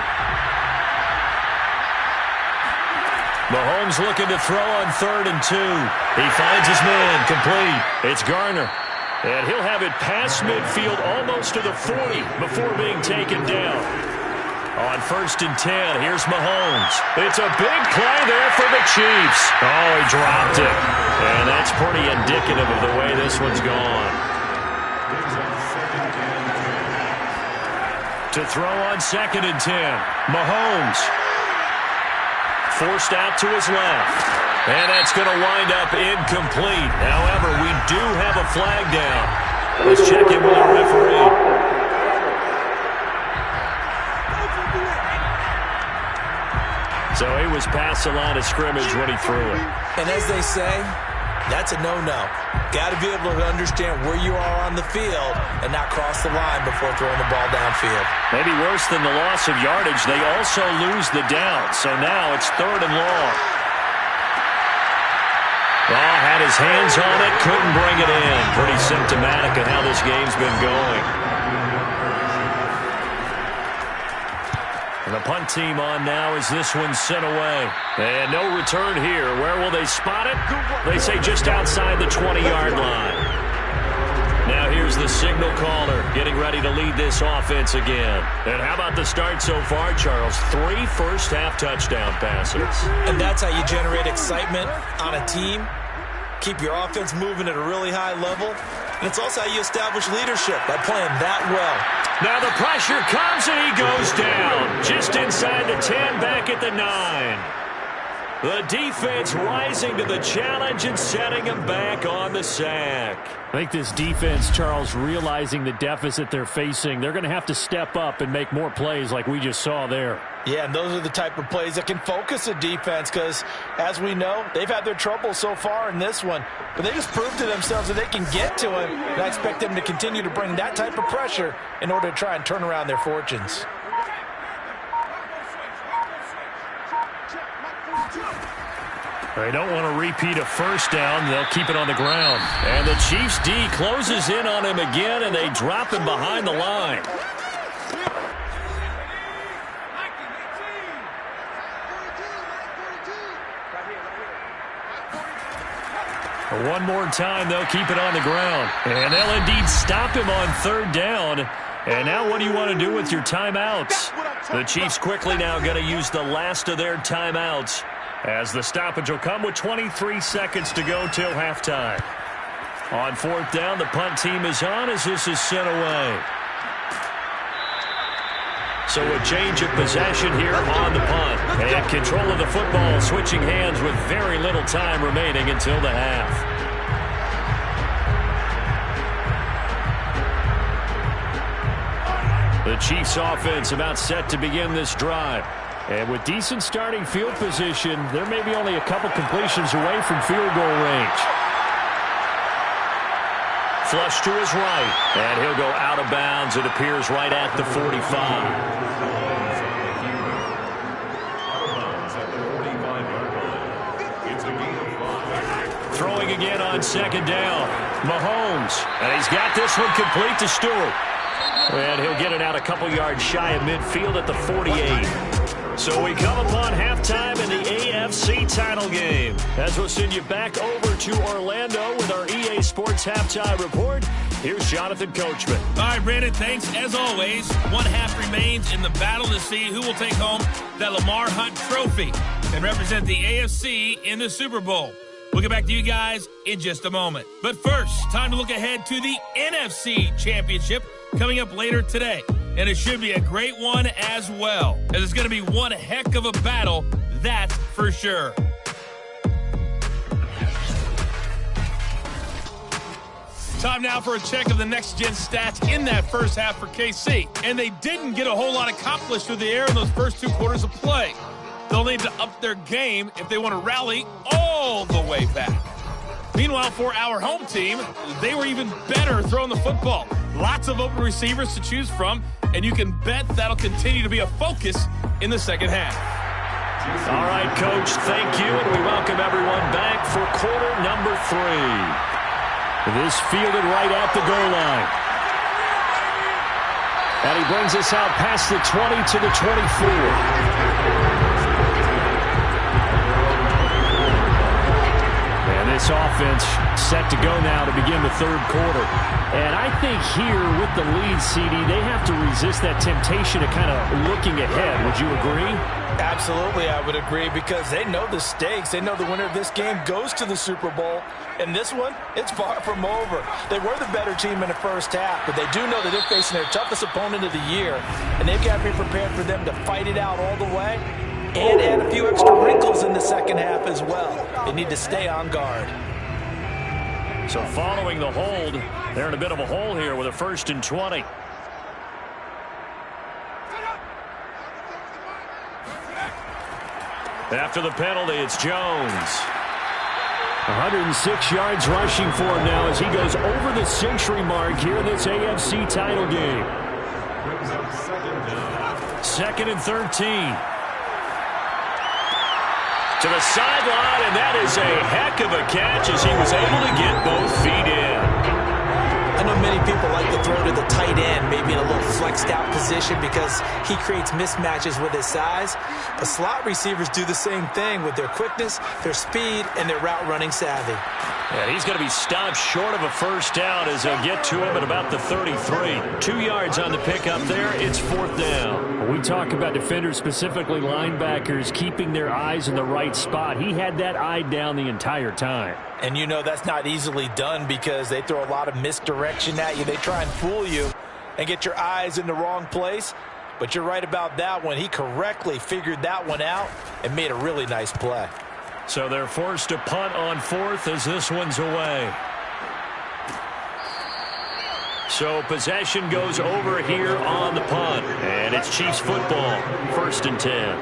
Mahomes looking to throw on 3rd and 2. He finds his man, complete. It's Garner. And he'll have it past midfield almost to the 40 before being taken down. On 1st and 10, here's Mahomes. It's a big play there for the Chiefs. Oh, he dropped it. And that's pretty indicative of the way this one's gone. To throw on 2nd and 10, Mahomes. Forced out to his left. And that's going to wind up incomplete. However, we do have a flag down. Let's check in with our referee. So he was past the line of scrimmage when he threw it. And as they say, that's a no-no. Got to be able to understand where you are on the field and not cross the line before throwing the ball downfield. Maybe worse than the loss of yardage, they also lose the down. So now it's 3rd and long. Oh, had his hands on it, couldn't bring it in. Pretty symptomatic of how this game's been going. And the punt team on now as this one's sent away. And no return here. Where will they spot it? They say just outside the 20-yard line. Now here's the signal caller getting ready to lead this offense again. And how about the start so far, Charles? 3 first-half touchdown passes. And that's how you generate excitement on a team. Keep your offense moving at a really high level. And it's also how you establish leadership by playing that well. Now the pressure comes and he goes down. Just inside the 10, back at the 9. The defense rising to the challenge and setting him back on the sack. I think this defense, Charles, realizing the deficit they're facing, they're going to have to step up and make more plays like we just saw there. Yeah, and those are the type of plays that can focus a defense because, as we know, they've had their trouble so far in this one. But they just proved to themselves that they can get to him, and I expect them to continue to bring that type of pressure in order to try and turn around their fortunes. They don't want to repeat a first down. They'll keep it on the ground. And the Chiefs' D closes in on him again, and they drop him behind the line. One more time, they'll keep it on the ground. And they'll indeed stop him on 3rd down. And now what do you want to do with your timeouts? The Chiefs quickly now going to use the last of their timeouts, as the stoppage will come with 23 seconds to go till halftime. On 4th down, the punt team is on as this is sent away. So a change of possession here on the punt. And control of the football, switching hands with very little time remaining until the half. The Chiefs offense about set to begin this drive. And with decent starting field position, there may be only a couple completions away from field goal range. Flush to his right, and he'll go out of bounds. It appears right at the 45. Throwing again on 2nd down. Mahomes, and he's got this one complete to Stewart. And he'll get it out a couple yards shy of midfield at the 48. So we come upon halftime in the AFC title game, as we'll send you back over to Orlando with our EA Sports Halftime Report. Here's Jonathan Coachman. All right, Brandon, thanks. As always, one half remains in the battle to see who will take home that Lamar Hunt trophy and represent the AFC in the Super Bowl. We'll get back to you guys in just a moment. But first, time to look ahead to the NFC Championship coming up later today. And it should be a great one as well, as it's going to be one heck of a battle, that's for sure. Time now for a check of the next-gen stats in that first half for KC. And they didn't get a whole lot accomplished through the air in those first 2 quarters of play. They'll need to up their game if they want to rally all the way back. Meanwhile, for our home team, they were even better throwing the football. Lots of open receivers to choose from, and you can bet that'll continue to be a focus in the second half. All right, Coach, thank you, and we welcome everyone back for quarter number 3. This fielded right at the goal line. And he brings us out past the 20 to the 24. And this offense set to go now to begin the third quarter. And I think here with the lead, CD, they have to resist that temptation of kind of looking ahead. Would you agree? Absolutely, I would agree, because they know the stakes. They know the winner of this game goes to the Super Bowl. And this one, it's far from over. They were the better team in the first half, but they do know that they're facing their toughest opponent of the year. And they've got to be prepared for them to fight it out all the way and add a few extra wrinkles in the second half as well. They need to stay on guard. So following the hold, they're in a bit of a hole here with a 1st and 20. After the penalty, it's Jones. 106 yards rushing for him now as he goes over the century mark here in this AFC title game. 2nd and 13. To the sideline, and that is a heck of a catch as he was able to get both feet in. I know many people like to throw to the tight end, maybe in a little flexed out position because he creates mismatches with his size. But slot receivers do the same thing with their quickness, their speed, and their route running savvy. And he's going to be stopped short of a first down as they'll get to him at about the 33. 2 yards on the pickup there. It's 4th down. When we talk about defenders, specifically linebackers, keeping their eyes in the right spot, he had that eye down the entire time. And you know that's not easily done because they throw a lot of misdirection at you. They try and fool you and get your eyes in the wrong place. But you're right about that one. He correctly figured that one out and made a really nice play. So they're forced to punt on 4th as this one's away. So possession goes over here on the punt. And it's Chiefs football, 1st and 10.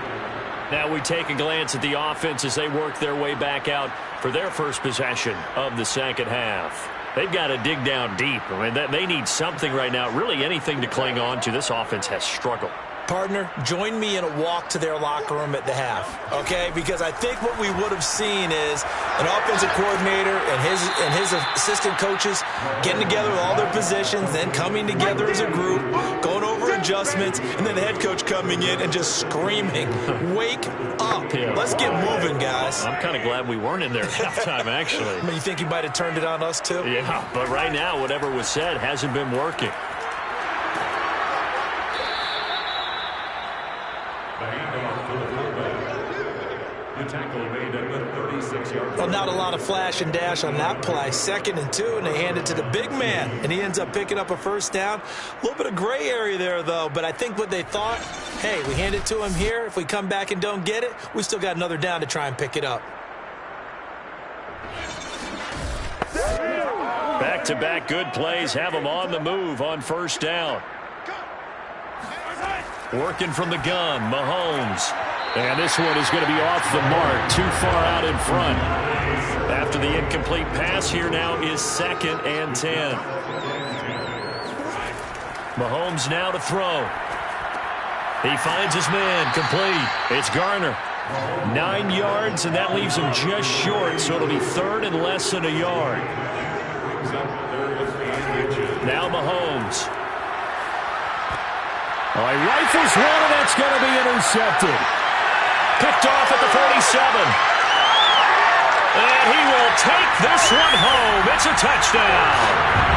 Now we take a glance at the offense as they work their way back out for their first possession of the second half. They've got to dig down deep. I mean, they need something right now, really anything to cling on to. This offense has struggled. Partner, join me in a walk to their locker room at the half, okay? Because I think what we would have seen is an offensive coordinator and his assistant coaches getting together with all their positions, then coming together as a group, going over adjustments, and then the head coach coming in and just screaming, "Wake up. Yeah. Let's get moving, guys." I'm kind of glad we weren't in there at halftime, actually. I mean, you think he might have turned it on us, too? Yeah, but right now, whatever was said hasn't been working. Well, not a lot of flash and dash on that play. 2nd and 2, and they hand it to the big man, and he ends up picking up a first down. A little bit of gray area there, though, but I think what they thought, hey, we hand it to him here. If we come back and don't get it, we still got another down to try and pick it up. Back-to-back good plays have them on the move on 1st down. Working from the gun, Mahomes. And this one is going to be off the mark, too far out in front. After the incomplete pass, here now is 2nd and 10. Mahomes now to throw. He finds his man, complete. It's Garner. 9 yards, and that leaves him just short, so it'll be 3rd and less than a yard. Now Mahomes. Oh, he rifles one, and that's going to be intercepted. Picked off at the 47. And he will take this one home. It's a touchdown.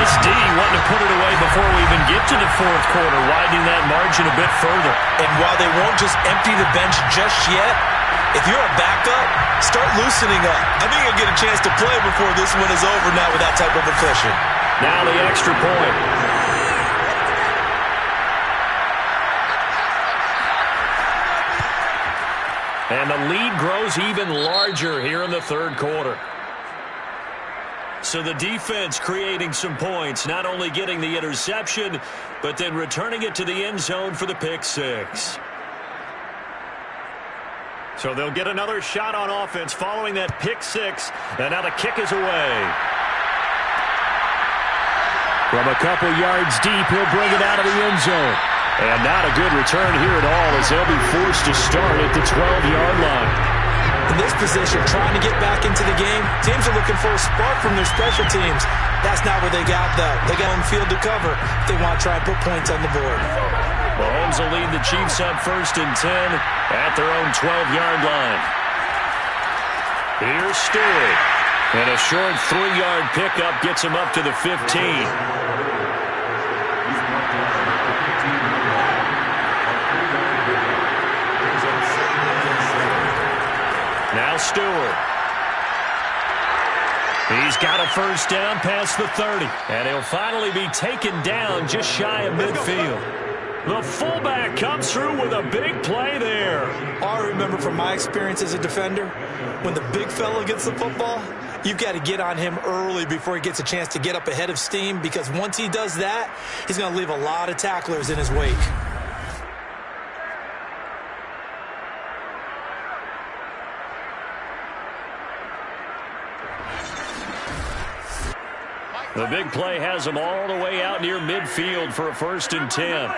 This D wanting to put it away before we even get to the fourth quarter, widening that margin a bit further. And while they won't just empty the bench just yet, if you're a backup, start loosening up. I think you'll get a chance to play before this one is over now with that type of a cushion. Now the extra point. And the lead grows even larger here in the third quarter. So the defense creating some points, not only getting the interception, but then returning it to the end zone for the pick six. So they'll get another shot on offense following that pick six, and now the kick is away. From a couple yards deep, he'll bring it out of the end zone. And not a good return here at all as they'll be forced to start at the 12-yard line. In this position, trying to get back into the game, teams are looking for a spark from their special teams. That's not what they got, though. They got on field to cover if they want to try and put points on the board. Mahomes will lead the Chiefs up 1st and 10 at their own 12-yard line. Here's Stewart. And a short 3-yard pickup gets him up to the 15. Now Stewart. He's got a first down past the 30. And he'll finally be taken down just shy of midfield. The fullback comes through with a big play there. All I remember from my experience as a defender, when the big fella gets the football, you've got to get on him early before he gets a chance to get up ahead of steam, because once he does that, he's going to leave a lot of tacklers in his wake. The big play has him all the way out near midfield for a 1st and 10.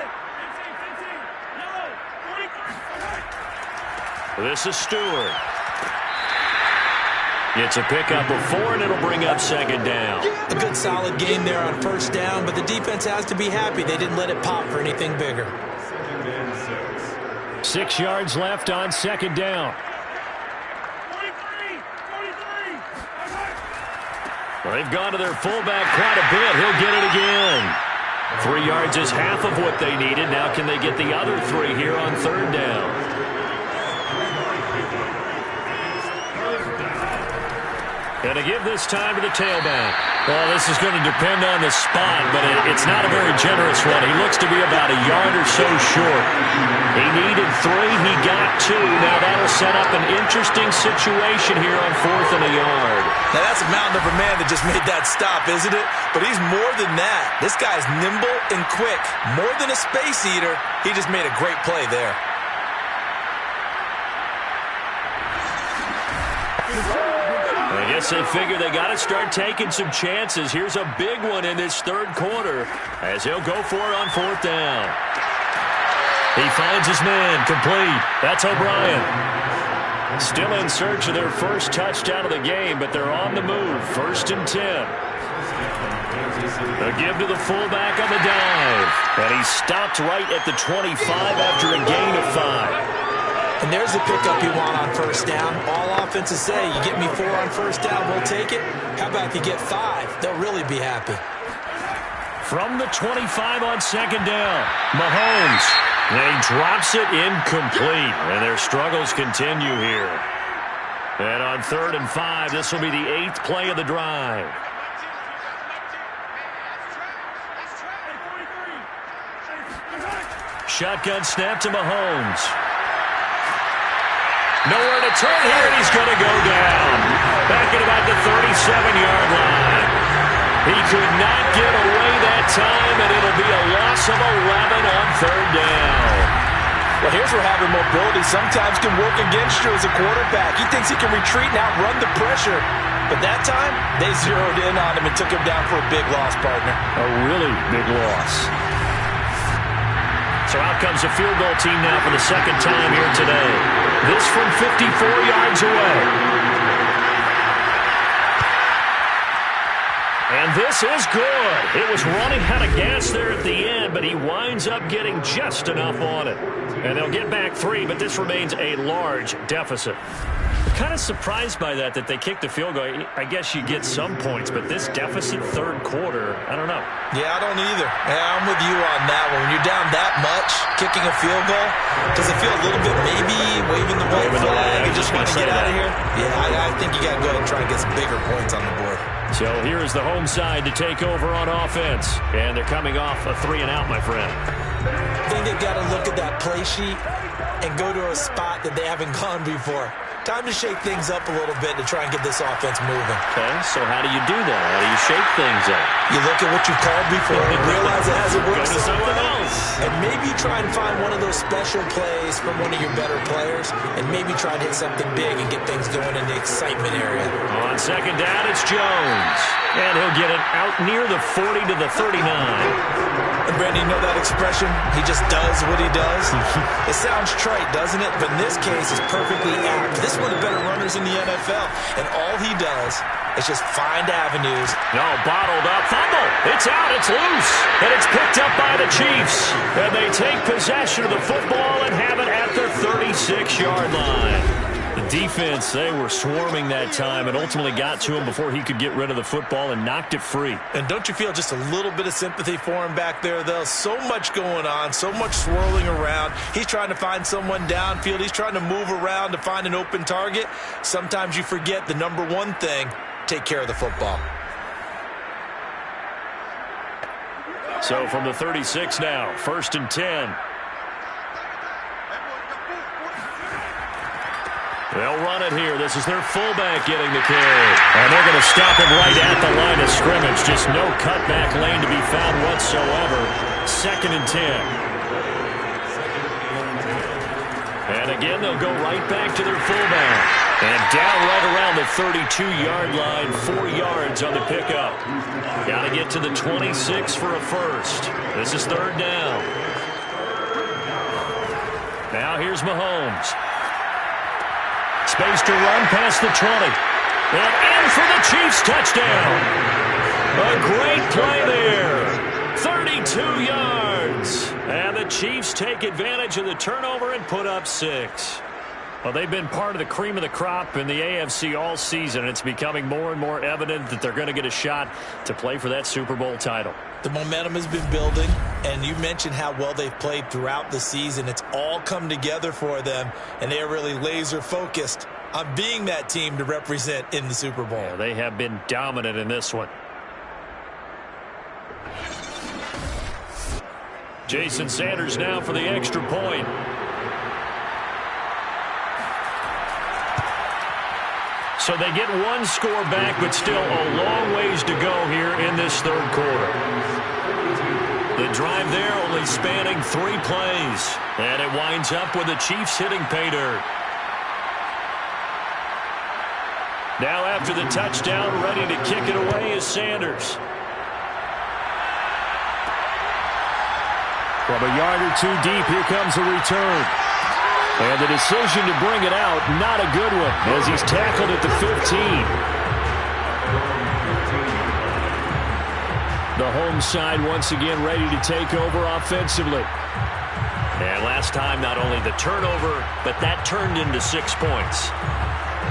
This is Stewart. Gets a pickup of 4, and it'll bring up 2nd down. A good solid game there on 1st down, but the defense has to be happy they didn't let it pop for anything bigger. 6 yards left on 2nd down. They've gone to their fullback quite a bit. He'll get it again. 3 yards is half of what they needed. Now can they get the other 3 here on 3rd down? And to give this time to the tailback. Well, this is going to depend on the spot, but it's not a very generous one. He looks to be about a yard or so short. He needed 3. He got 2. Now that'll set up an interesting situation here on 4th and a yard. Now that's a mountain of a man that just made that stop, isn't it? But he's more than that. This guy's nimble and quick. More than a space eater, he just made a great play there. I guess they figure they got to start taking some chances. Here's a big one in this 3rd quarter as he'll go for it on 4th down. He finds his man, complete. That's O'Brien. Still in search of their first touchdown of the game, but they're on the move. 1st and 10. A give to the fullback on the dive. And he stopped right at the 25 after a gain of 5. And there's the pickup you want on 1st down. All offenses say, you get me 4 on 1st down, we'll take it. How about if you get 5? They'll really be happy. From the 25 on 2nd down, Mahomes. He drops it incomplete, and their struggles continue here. And on 3rd and 5, this will be the 8th play of the drive. Shotgun snap to Mahomes. Nowhere to turn here, and he's going to go down. Back at about the 37-yard line. He could not get away that time, and it'll be a loss of 11 on 3rd down. Well, here's where having mobility sometimes can work against you as a quarterback. He thinks he can retreat and outrun the pressure. But that time, they zeroed in on him and took him down for a big loss, partner. A really big loss. So out comes a field goal team now for the 2nd time here today. This from 54 yards away. And And this is good. It was running out of gas there at the end, but he winds up getting just enough on it. And they'll get back 3, but this remains a large deficit. Kind of surprised by that they kicked the field goal. I guess you get some points, but this deficit third quarter, I don't know. Yeah, I don't either. Yeah, I'm with you on that one. When you're down that much, kicking a field goal, does it feel a little bit maybe waving the white flag and just want to get out of here? Yeah, I think you got to go ahead and try and get some bigger points on the board. So here is the home side to take over on offense. And they're coming off a 3-and-out, my friend. I think they've got to look at that play sheet and go to a spot that they haven't gone before. Time to shake things up a little bit to try and get this offense moving. Okay, so how do you do that? How do you shake things up? You look at what you've called before and realize it hasn't worked so somewhere well. else. And maybe try and find one of those special plays from one of your better players and maybe try and hit something big and get things going in the excitement area. On second down, it's Jones. And he'll get it out near the 40 to the 39. And Brandon, you know that expression? He just does what he does. It sounds trite, doesn't it? But in this case, it's perfectly apt. This is one of the better runners in the NFL. And all he does is just find avenues. No, bottled up. Fumble. It's out. It's loose. And it's picked up by the Chiefs. And they take possession of the football and have it at their 36-yard line. The defense, they were swarming that time and ultimately got to him before he could get rid of the football and knocked it free. And don't you feel just a little bit of sympathy for him back there, though? So much going on, so much swirling around. He's trying to find someone downfield. He's trying to move around to find an open target. Sometimes you forget the number one thing, take care of the football. So from the 36 now, 1st and 10. They'll run it here. This is their fullback getting the carry. And they're going to stop him right at the line of scrimmage. Just no cutback lane to be found whatsoever. 2nd and 10. And again, they'll go right back to their fullback. And down right around the 32-yard line, 4 yards on the pickup. Got to get to the 26 for a first. This is 3rd down. Now here's Mahomes. Space to run past the 20. And in for the Chiefs touchdown. A great play there. 32 yards. And the Chiefs take advantage of the turnover and put up 6. Well, they've been part of the cream of the crop in the AFC all season. It's becoming more and more evident that they're going to get a shot to play for that Super Bowl title. The momentum has been building, and you mentioned how well they've played throughout the season. It's all come together for them, and they are really laser-focused on being that team to represent in the Super Bowl. Yeah, they have been dominant in this one. Jason Sanders now for the extra point. So they get one score back, but still a long ways to go here in this 3rd quarter. The drive there only spanning 3 plays. And it winds up with the Chiefs hitting pay dirt. Now after the touchdown, ready to kick it away is Sanders. From a yard or 2 deep, here comes a return. And the decision to bring it out, not a good one, as he's tackled at the 15. The home side once again ready to take over offensively. And last time, not only the turnover, but that turned into 6 points.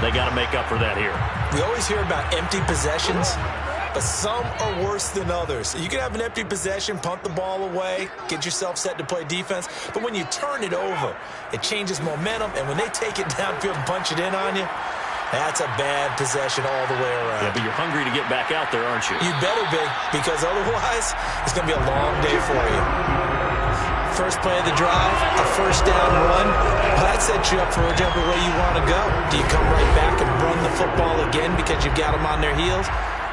They got to make up for that here. We always hear about empty possessions, but some are worse than others. You can have an empty possession, punt the ball away, get yourself set to play defense, but when you turn it over, it changes momentum, and when they take it downfield and punch it in on you, that's a bad possession all the way around. Yeah, but you're hungry to get back out there, aren't you? You better be, because otherwise, it's going to be a long day for you. First play of the drive, a 1st down run. Well, that sets you up for whichever way you want to go. Do you come right back and run the football again because you've got them on their heels?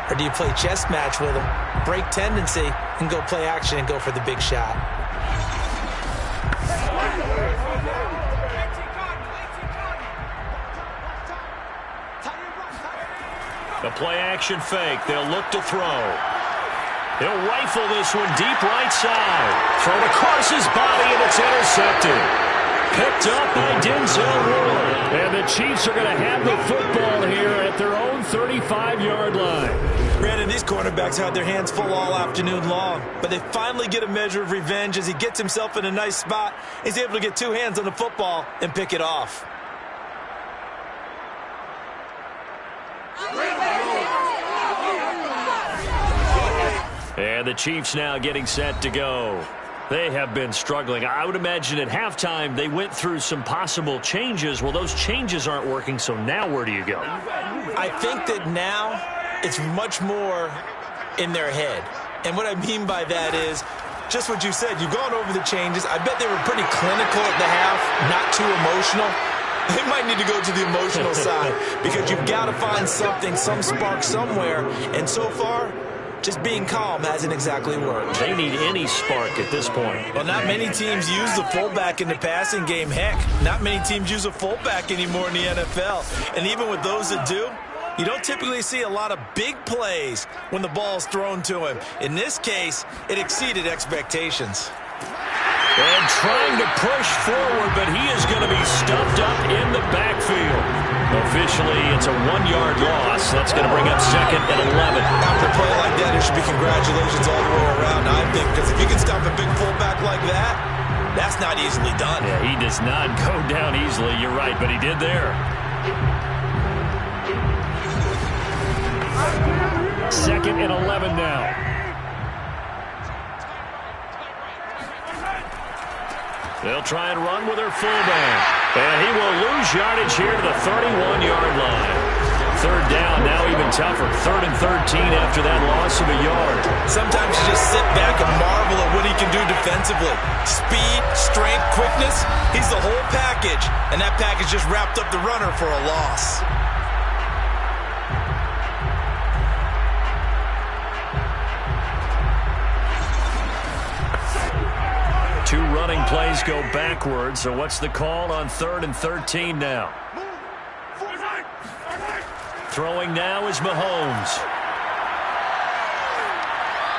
Or do you play chess match with them, break tendency, and go play action and go for the big shot? A play-action fake. They'll look to throw. He'll rifle this one deep right side. Thrown across his body, and it's intercepted. Picked up by Denzel Ward. And the Chiefs are going to have the football here at their own 35-yard line. Granted, these cornerbacks had their hands full all afternoon long, but they finally get a measure of revenge as he gets himself in a nice spot. He's able to get two hands on the football and pick it off. And the Chiefs now getting set to go. They have been struggling. I would imagine at halftime they went through some possible changes. Well, those changes aren't working, so now where do you go? I think that now it's much more in their head. And what I mean by that is just what you said. You've gone over the changes. I bet they were pretty clinical at the half, not too emotional. They might need to go to the emotional side because you've got to find something, some spark somewhere. And so far, just being calm hasn't exactly worked. They need any spark at this point. Well, not many teams use the fullback in the passing game. Heck, not many teams use a fullback anymore in the NFL. And even with those that do, you don't typically see a lot of big plays when the ball's thrown to him. In this case, it exceeded expectations. And trying to push forward, but he is going to be stuffed up in the backfield. Officially, it's a 1-yard loss. That's going to bring up 2nd and 11. After a play like that, there should be congratulations all the way around, I think, because if you can stop a big fullback like that, that's not easily done. Yeah, he does not go down easily. You're right, but he did there. 2nd and 11 now. They'll try and run with their fullback. And he will lose yardage here to the 31-yard line. 3rd down, now even tougher. 3rd and 13 after that loss of a yard. Sometimes you just sit back and marvel at what he can do defensively. Speed, strength, quickness, he's the whole package. And that package just wrapped up the runner for a loss. Two running plays go backwards, so what's the call on 3rd and 13 now? Throwing now is Mahomes.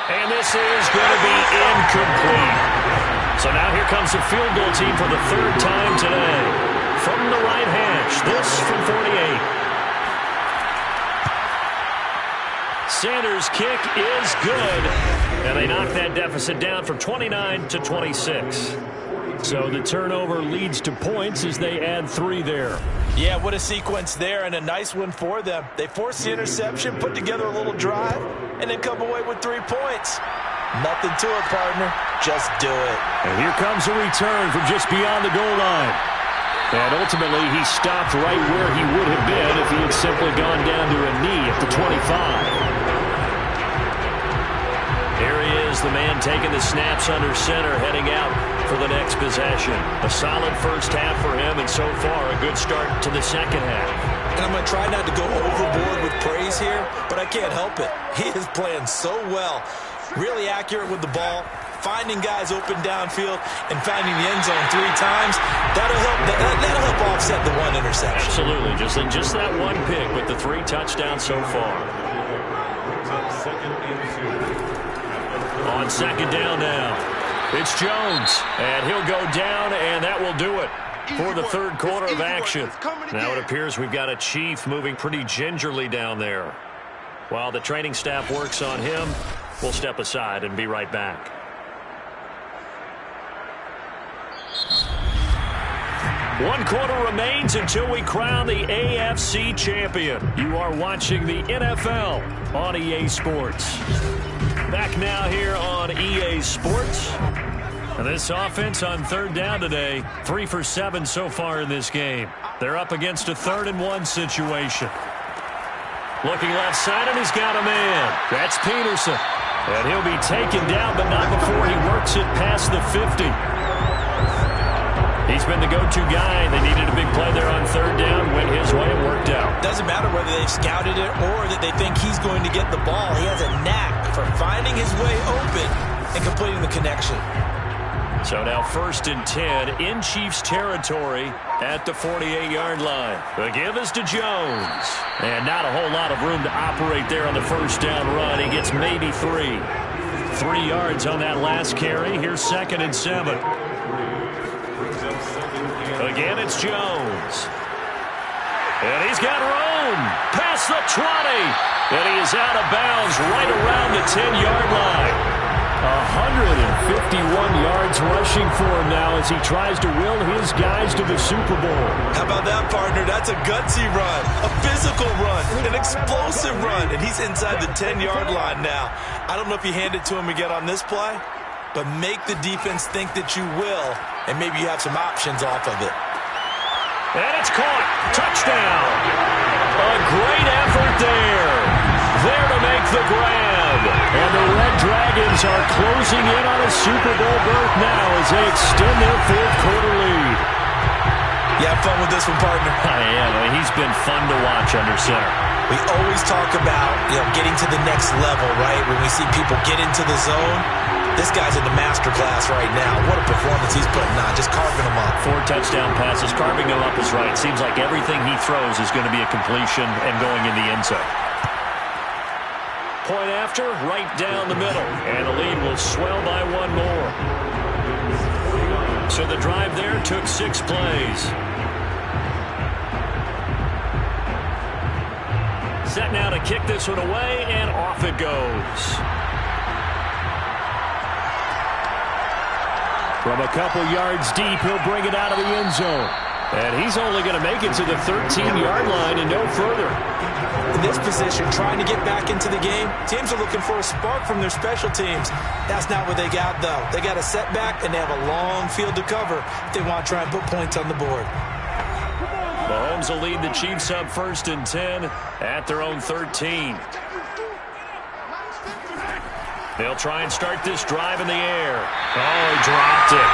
And this is going to be incomplete. So now here comes the field goal team for the 3rd time today. From the right hash, this from 48. Sanders' kick is good. And they knock that deficit down from 29 to 26. So the turnover leads to points as they add 3 there. Yeah, what a sequence there, and a nice one for them. They force the interception, put together a little drive, and then come away with 3 points. Nothing to it, partner. Just do it. And here comes a return from just beyond the goal line. And ultimately, he stopped right where he would have been if he had simply gone down to a knee at the 25. Here he is, the man taking the snaps under center, heading out for the next possession. A solid first half for him, and so far a good start to the second half. And I'm going to try not to go overboard with praise here, but I can't help it. He is playing so well, really accurate with the ball, finding guys open downfield, and finding the end zone 3 times. That'll help offset the 1 interception. Absolutely, just that 1 pick with the 3 touchdowns so far. On 2nd down now, it's Jones, and he'll go down, and that will do it for the 3rd quarter of action. Now it appears we've got a Chief moving pretty gingerly down there. While the training staff works on him, we'll step aside and be right back. One quarter remains until we crown the AFC champion. You are watching the NFL on EA Sports. Back now here on EA Sports. And this offense on 3rd down today, 3 for 7 so far in this game. They're up against a 3rd and 1 situation. Looking left side, and he's got a man. That's Peterson. And he'll be taken down, but not before he works it past the 50. He's been the go-to guy. They needed a big play there on 3rd down. Went his way and worked out. Doesn't matter whether they've scouted it or that they think he's going to get the ball. He has a knack for finding his way open and completing the connection. So now 1st and 10 in Chiefs territory at the 48-yard line. The give is to Jones. And not a whole lot of room to operate there on the 1st down run. He gets maybe 3. 3 yards on that last carry. Here's 2nd and 7. Again, it's Jones. And he's got room past the 20. And he is out of bounds right around the 10-yard line. 151 yards rushing for him now as he tries to will his guys to the Super Bowl. How about that, partner? That's a gutsy run, a physical run, an explosive run, and he's inside the 10-yard line now. I don't know if you hand it to him again on this play, but make the defense think that you will, and maybe you have some options off of it. And it's caught. Touchdown. A great effort there. There to make the grab. And the Red Dragons are closing in on a Super Bowl berth now as they extend their fourth-quarter lead. You have fun with this one, partner? I am. He's been fun to watch under center. We always talk about, getting to the next level, right? When we see people get into the zone, this guy's in the master class right now. What a performance he's putting on, just carving them up. 4 touchdown passes. Carving them up is right. Seems like everything he throws is going to be a completion and going in the end zone. Point after, right down the middle. And the lead will swell by one more. So the drive there took 6 plays. Set now to kick this one away, and off it goes. From a couple yards deep, he'll bring it out of the end zone. And he's only going to make it to the 13-yard line and no further. In this position, trying to get back into the game, teams are looking for a spark from their special teams. That's not what they got, though. They got a setback, and they have a long field to cover if they want to try and put points on the board. Mahomes will lead the Chiefs up 1st and 10 at their own 13. They'll try and start this drive in the air. Oh, he dropped it.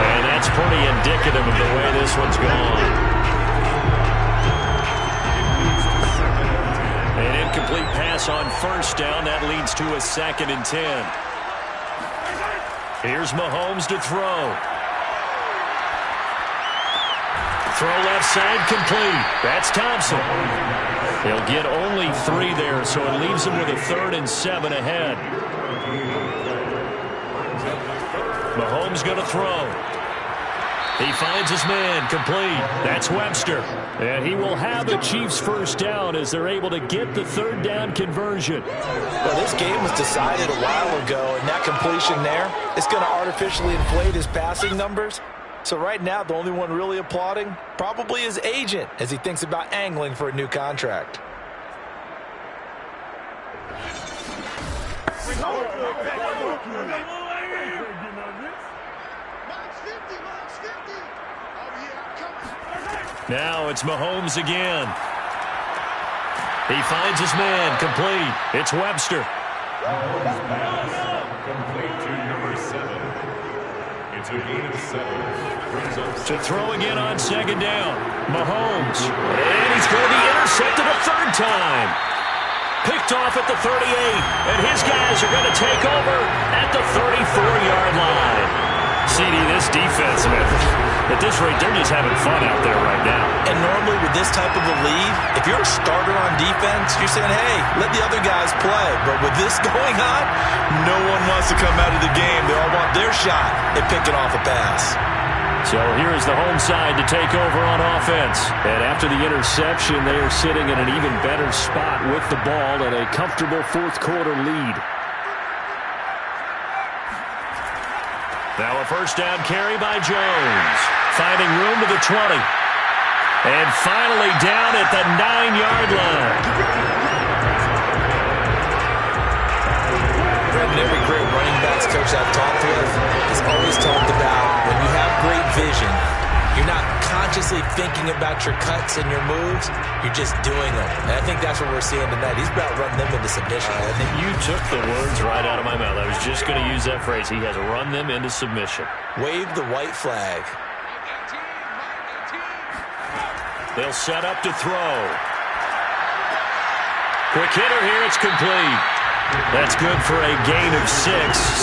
And that's pretty indicative of the way this one's gone. An incomplete pass on 1st down. That leads to a 2nd and 10. Here's Mahomes to throw. Throw left side complete. That's Thompson. He'll get only 3 there, so it leaves him with a 3rd and 7 ahead. Mahomes going to throw. He finds his man complete. That's Webster. And he will have the Chiefs' 1st down as they're able to get the 3rd down conversion. Well, this game was decided a while ago, and that completion there is going to artificially inflate his passing numbers. So right now, the only one really applauding probably his agent as he thinks about angling for a new contract. Now it's Mahomes again. He finds his man complete. It's Webster. Complete to number 7. It's a gain of 7. To throw again on 2nd down. Mahomes. And he's going to be intercepted a 3rd time. Picked off at the 38. And his guys are going to take over at the 34-yard line. CD, this defense, man, at this rate, they're just having fun out there right now. And normally with this type of a lead, if you're a starter on defense, you're saying, hey, let the other guys play. But with this going on, no one wants to come out of the game. They all want their shot at picking off a pass. So here's the home side to take over on offense. And after the interception, they are sitting in an even better spot with the ball and a comfortable 4th-quarter lead. Now a 1st down carry by Jones. Finding room to the 20. And finally down at the 9-yard line. Every great running backs coach I've talked with has always talked about when you have great vision, you're not consciously thinking about your cuts and your moves, you're just doing them. And I think that's what we're seeing tonight. He's about running them into submission. I think you took the words right out of my mouth. I was just going to use that phrase. He has run them into submission. Wave the white flag. They'll set up to throw. Quick hitter here. It's complete. That's good for a gain of 6.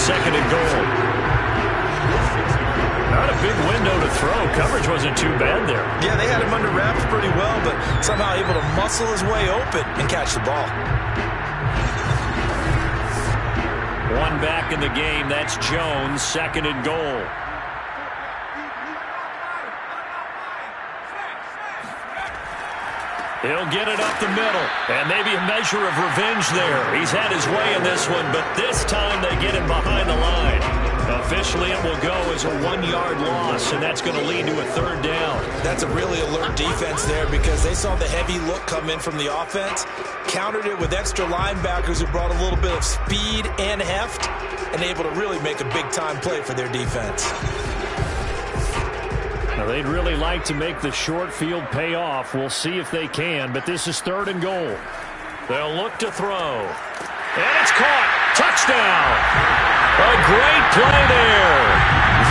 2nd and goal. Not a big window to throw. Coverage wasn't too bad there. Yeah, they had him under wraps pretty well, but somehow able to muscle his way open and catch the ball. One back in the game. That's Jones. 2nd and goal. He'll get it up the middle, and maybe a measure of revenge there. He's had his way in this one, but this time they get him behind the line. Officially, it will go as a 1-yard loss, and that's going to lead to a 3rd down. That's a really alert defense there because they saw the heavy look come in from the offense, countered it with extra linebackers who brought a little bit of speed and heft, and able to really make a big-time play for their defense. Now, they'd really like to make the short field pay off. We'll see if they can, but this is 3rd and goal. They'll look to throw. And it's caught. Touchdown. A great play there.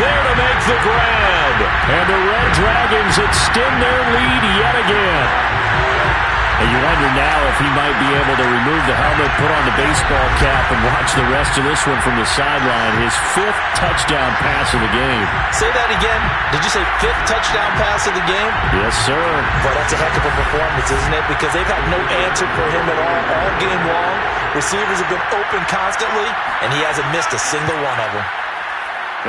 There to make the grab. And the Red Dragons extend their lead yet again. And you wonder now if he might be able to remove the helmet, put on the baseball cap, and watch the rest of this one from the sideline. His 5th touchdown pass of the game. Say that again. Did you say 5th touchdown pass of the game? Yes, sir. Well, that's a heck of a performance, isn't it? Because they've had no answer for him at all game long. Receivers have been open constantly, and he hasn't missed a single one of them.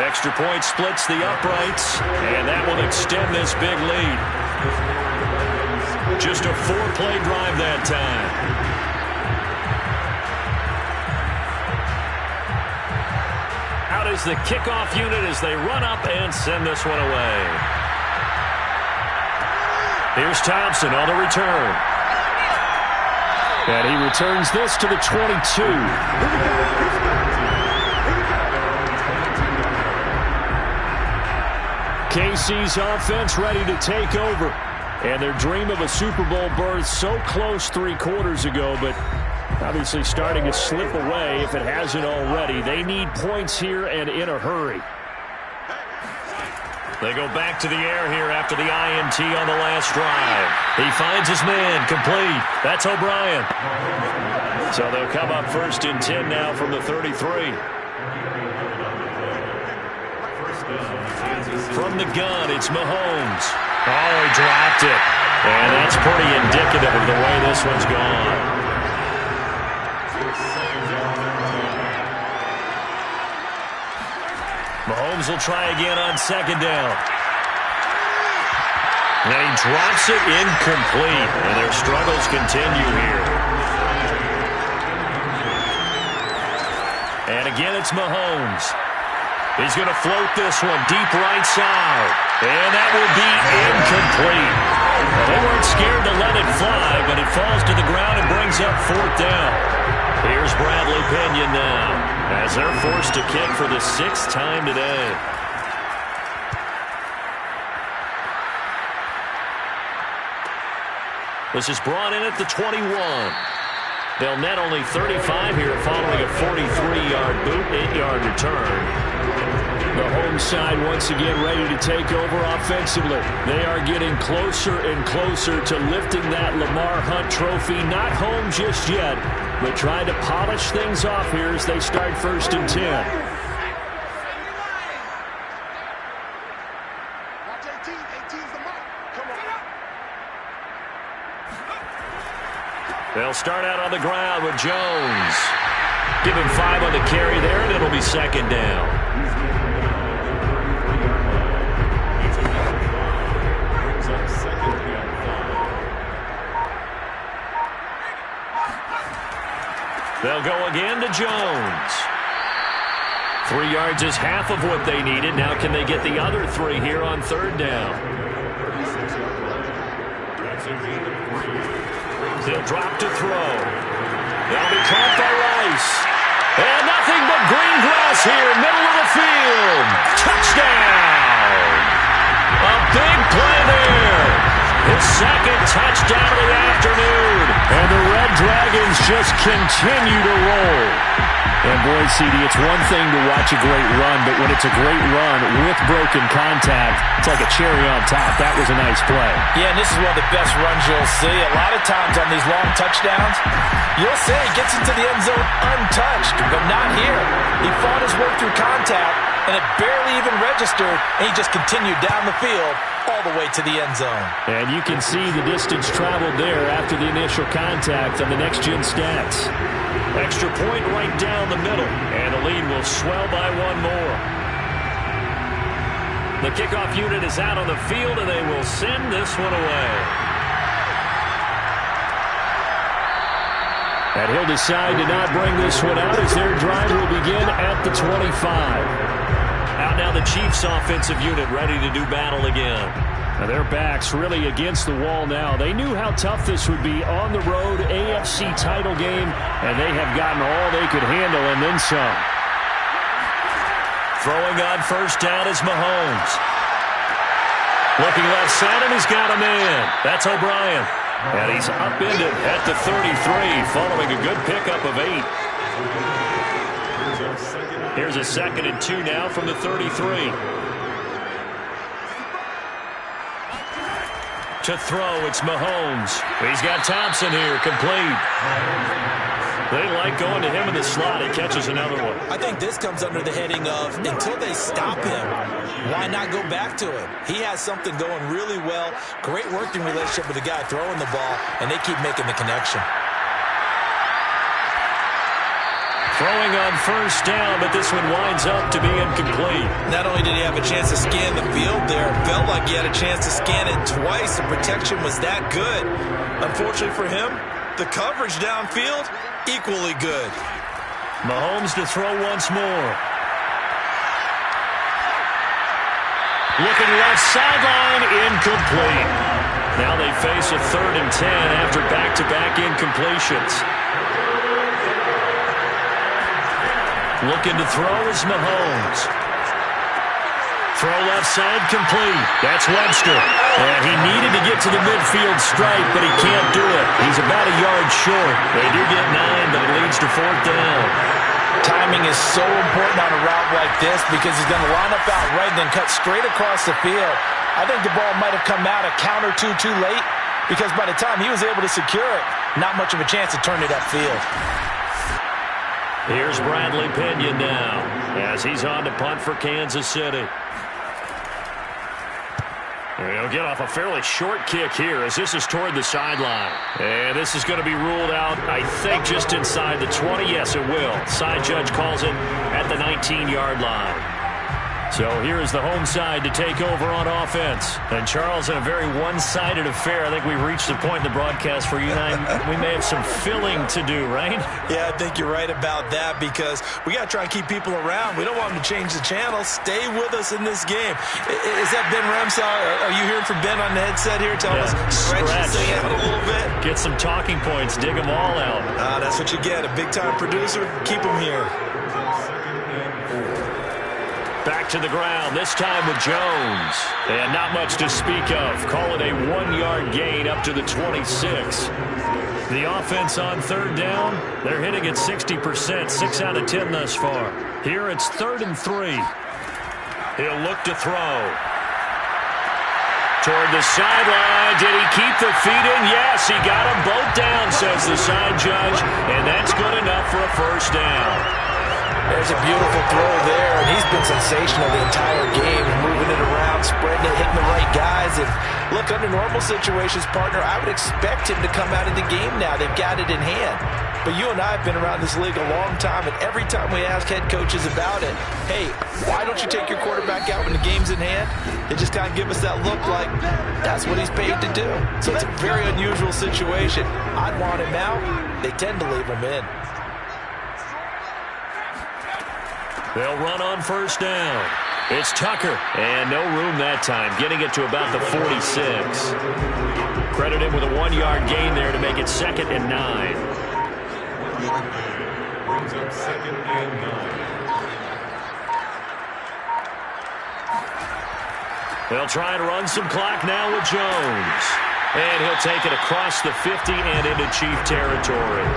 Extra point splits the uprights, and that will extend this big lead. Just a 4-play drive that time. Out is the kickoff unit as they run up and send this one away. Here's Thompson on the return. And he returns this to the 22. KC's offense ready to take over. And their dream of a Super Bowl berth so close 3 quarters ago, but obviously starting to slip away if it hasn't already. They need points here and in a hurry. They go back to the air here after the INT on the last drive. He finds his man, complete. That's O'Brien. So they'll come up 1st and 10 now from the 33. From the gun, it's Mahomes. Oh, he dropped it. And that's pretty indicative of the way this one's gone. Mahomes will try again on 2nd down. And he drops it incomplete. And their struggles continue here. And again, it's Mahomes. He's going to float this one deep right side. And that will be incomplete. They weren't scared to let it fly, but it falls to the ground and brings up 4th down. Here's Bradley Pinion now, as they're forced to kick for the 6th time today. This is brought in at the 21. They'll net only 35 here following a 43-yard boot, 8-yard return. The home side once again ready to take over offensively. They are getting closer and closer to lifting that Lamar Hunt trophy. Not home just yet, but trying to polish things off here as they start 1st and 10. They'll start out on the ground with Jones. Give him 5 on the carry there, and it'll be 2nd down. They'll go again to Jones. 3 yards is half of what they needed. Now can they get the other 3 here on 3rd down? They'll drop to throw. They'll be caught by Rice. And nothing but green grass here, middle of the field. Touchdown! A big play there. His 2nd touchdown of the afternoon. And the Red Dragons just continue to roll. And boy, CD, it's one thing to watch a great run, but when it's a great run with broken contact, it's like a cherry on top. That was a nice play. Yeah, and this is one of the best runs you'll see. A lot of times on these long touchdowns, you'll say he gets into the end zone untouched, but not here. He fought his way through contact, and it barely even registered, and he just continued down the field all the way to the end zone. And you can see the distance traveled there after the initial contact on the next-gen stats. Extra point right down the middle, and the lead will swell by 1 more. The kickoff unit is out on the field, and they will send this one away. And he'll decide to not bring this one out as their drive will begin at the 25. Out now the Chiefs offensive unit ready to do battle again. Now their backs really against the wall now. They knew how tough this would be on the road, AFC title game, and they have gotten all they could handle and then some. Throwing on first down is Mahomes. Looking left side, and he's got a man. That's O'Brien. And he's upended at the 33, following a good pickup of 8. Here's a 2nd and 2 now from the 33. To throw, it's Mahomes. He's got Thompson here, complete. They like going to him in the slot. He catches another one. I think this comes under the heading of until they stop him, why not go back to him? He has something going really well. Great working relationship with the guy throwing the ball, and they keep making the connection. Throwing on first down, but this one winds up to be incomplete. Not only did he have a chance to scan the field there, it felt like he had a chance to scan it twice. The protection was that good. Unfortunately for him, the coverage downfield, equally good. Mahomes to throw once more. Looking left sideline, incomplete. Now they face a 3rd and 10 after back-to-back incompletions. Looking to throw is Mahomes. Throw left side, complete. That's Webster. And he needed to get to the midfield stripe, but he can't do it. He's about a yard short. They do get 9, but it leads to 4th down. Timing is so important on a route like this because he's going to line up out right and then cut straight across the field. I think the ball might have come out a count or two too late because by the time he was able to secure it, not much of a chance to turn it upfield. Here's Bradley Pinion now as he's on to punt for Kansas City. He'll get off a fairly short kick here as this is toward the sideline. And this is going to be ruled out, I think, just inside the 20. Yes, it will. Side judge calls it at the 19-yard line. So here is the home side to take over on offense. And, Charles, in a very one-sided affair, I think we've reached the point in the broadcast where you and I, we may have some filling to do, right? Yeah, I think you're right about that because we got to try and keep people around. We don't want them to change the channel. Stay with us in this game. Is that Ben Ramsey? Are you hearing from Ben on the headset here? Tell us, stretch this thing out a little bit. Get some talking points. Dig them all out. That's what you get. A big-time producer. Keep them here. Back to the ground, this time with Jones. And not much to speak of. Call it a 1-yard gain up to the 26. The offense on 3rd down, they're hitting at 60%, 6 out of 10 thus far. Here it's 3rd and 3. He'll look to throw. Toward the sideline. Did he keep the feet in? Yes, he got them both down, says the side judge. And that's good enough for a first down. There's a beautiful throw there, and he's been sensational the entire game, moving it around, spreading it, hitting the right guys. And look, under normal situations, partner, I would expect him to come out of the game now. They've got it in hand. But you and I have been around this league a long time, and every time we ask head coaches about it, hey, why don't you take your quarterback out when the game's in hand? They just kind of give us that look like that's what he's paid to do. So it's a very unusual situation. I'd want him out. They tend to leave him in. They'll run on first down. It's Tucker, and no room that time, getting it to about the 46. Credit him with a 1-yard gain there to make it 2nd and 9. Brings up 2nd and 9. They'll try and run some clock now with Jones. And he'll take it across the 50 and into Chief territory.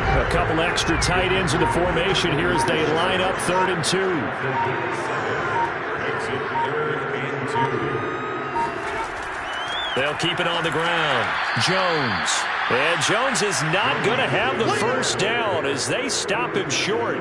A couple extra tight ends in the formation here as they line up 3rd and 2. Exit 3rd and 2. They'll keep it on the ground. Jones. And Jones is not going to have the first down as they stop him short.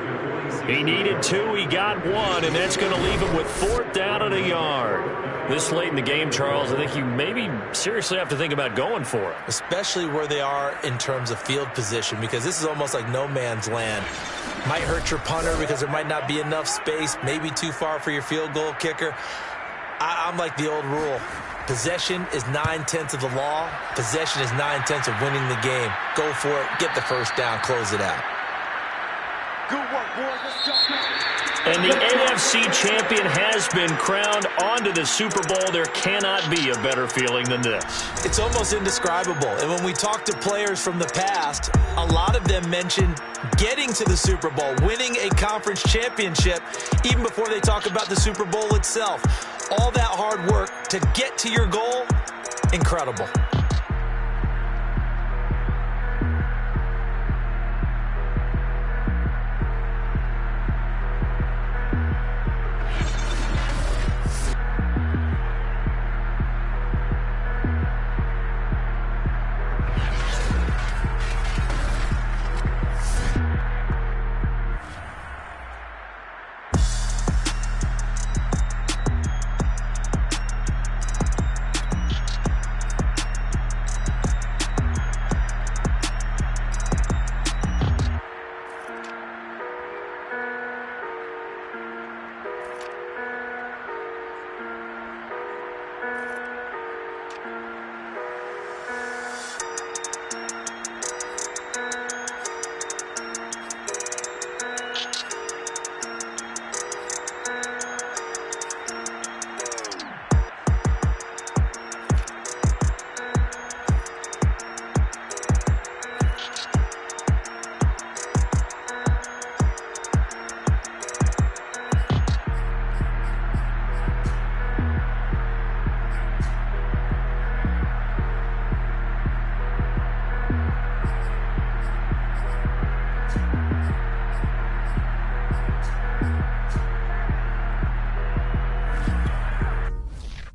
He needed 2, he got 1, and that's going to leave him with 4th down and a yard. This late in the game, Charles, I think you maybe seriously have to think about going for it. Especially where they are in terms of field position, because this is almost like no man's land. Might hurt your punter because there might not be enough space, maybe too far for your field goal kicker. I'm like the old rule. Possession is 9/10 of the law. Possession is 9/10 of winning the game. Go for it. Get the first down. Close it out. Good work, boys. Let's go. And the AFC champion has been crowned onto the Super Bowl. There cannot be a better feeling than this. It's almost indescribable. And when we talk to players from the past, a lot of them mention getting to the Super Bowl, winning a conference championship, even before they talk about the Super Bowl itself. All that hard work to get to your goal, incredible.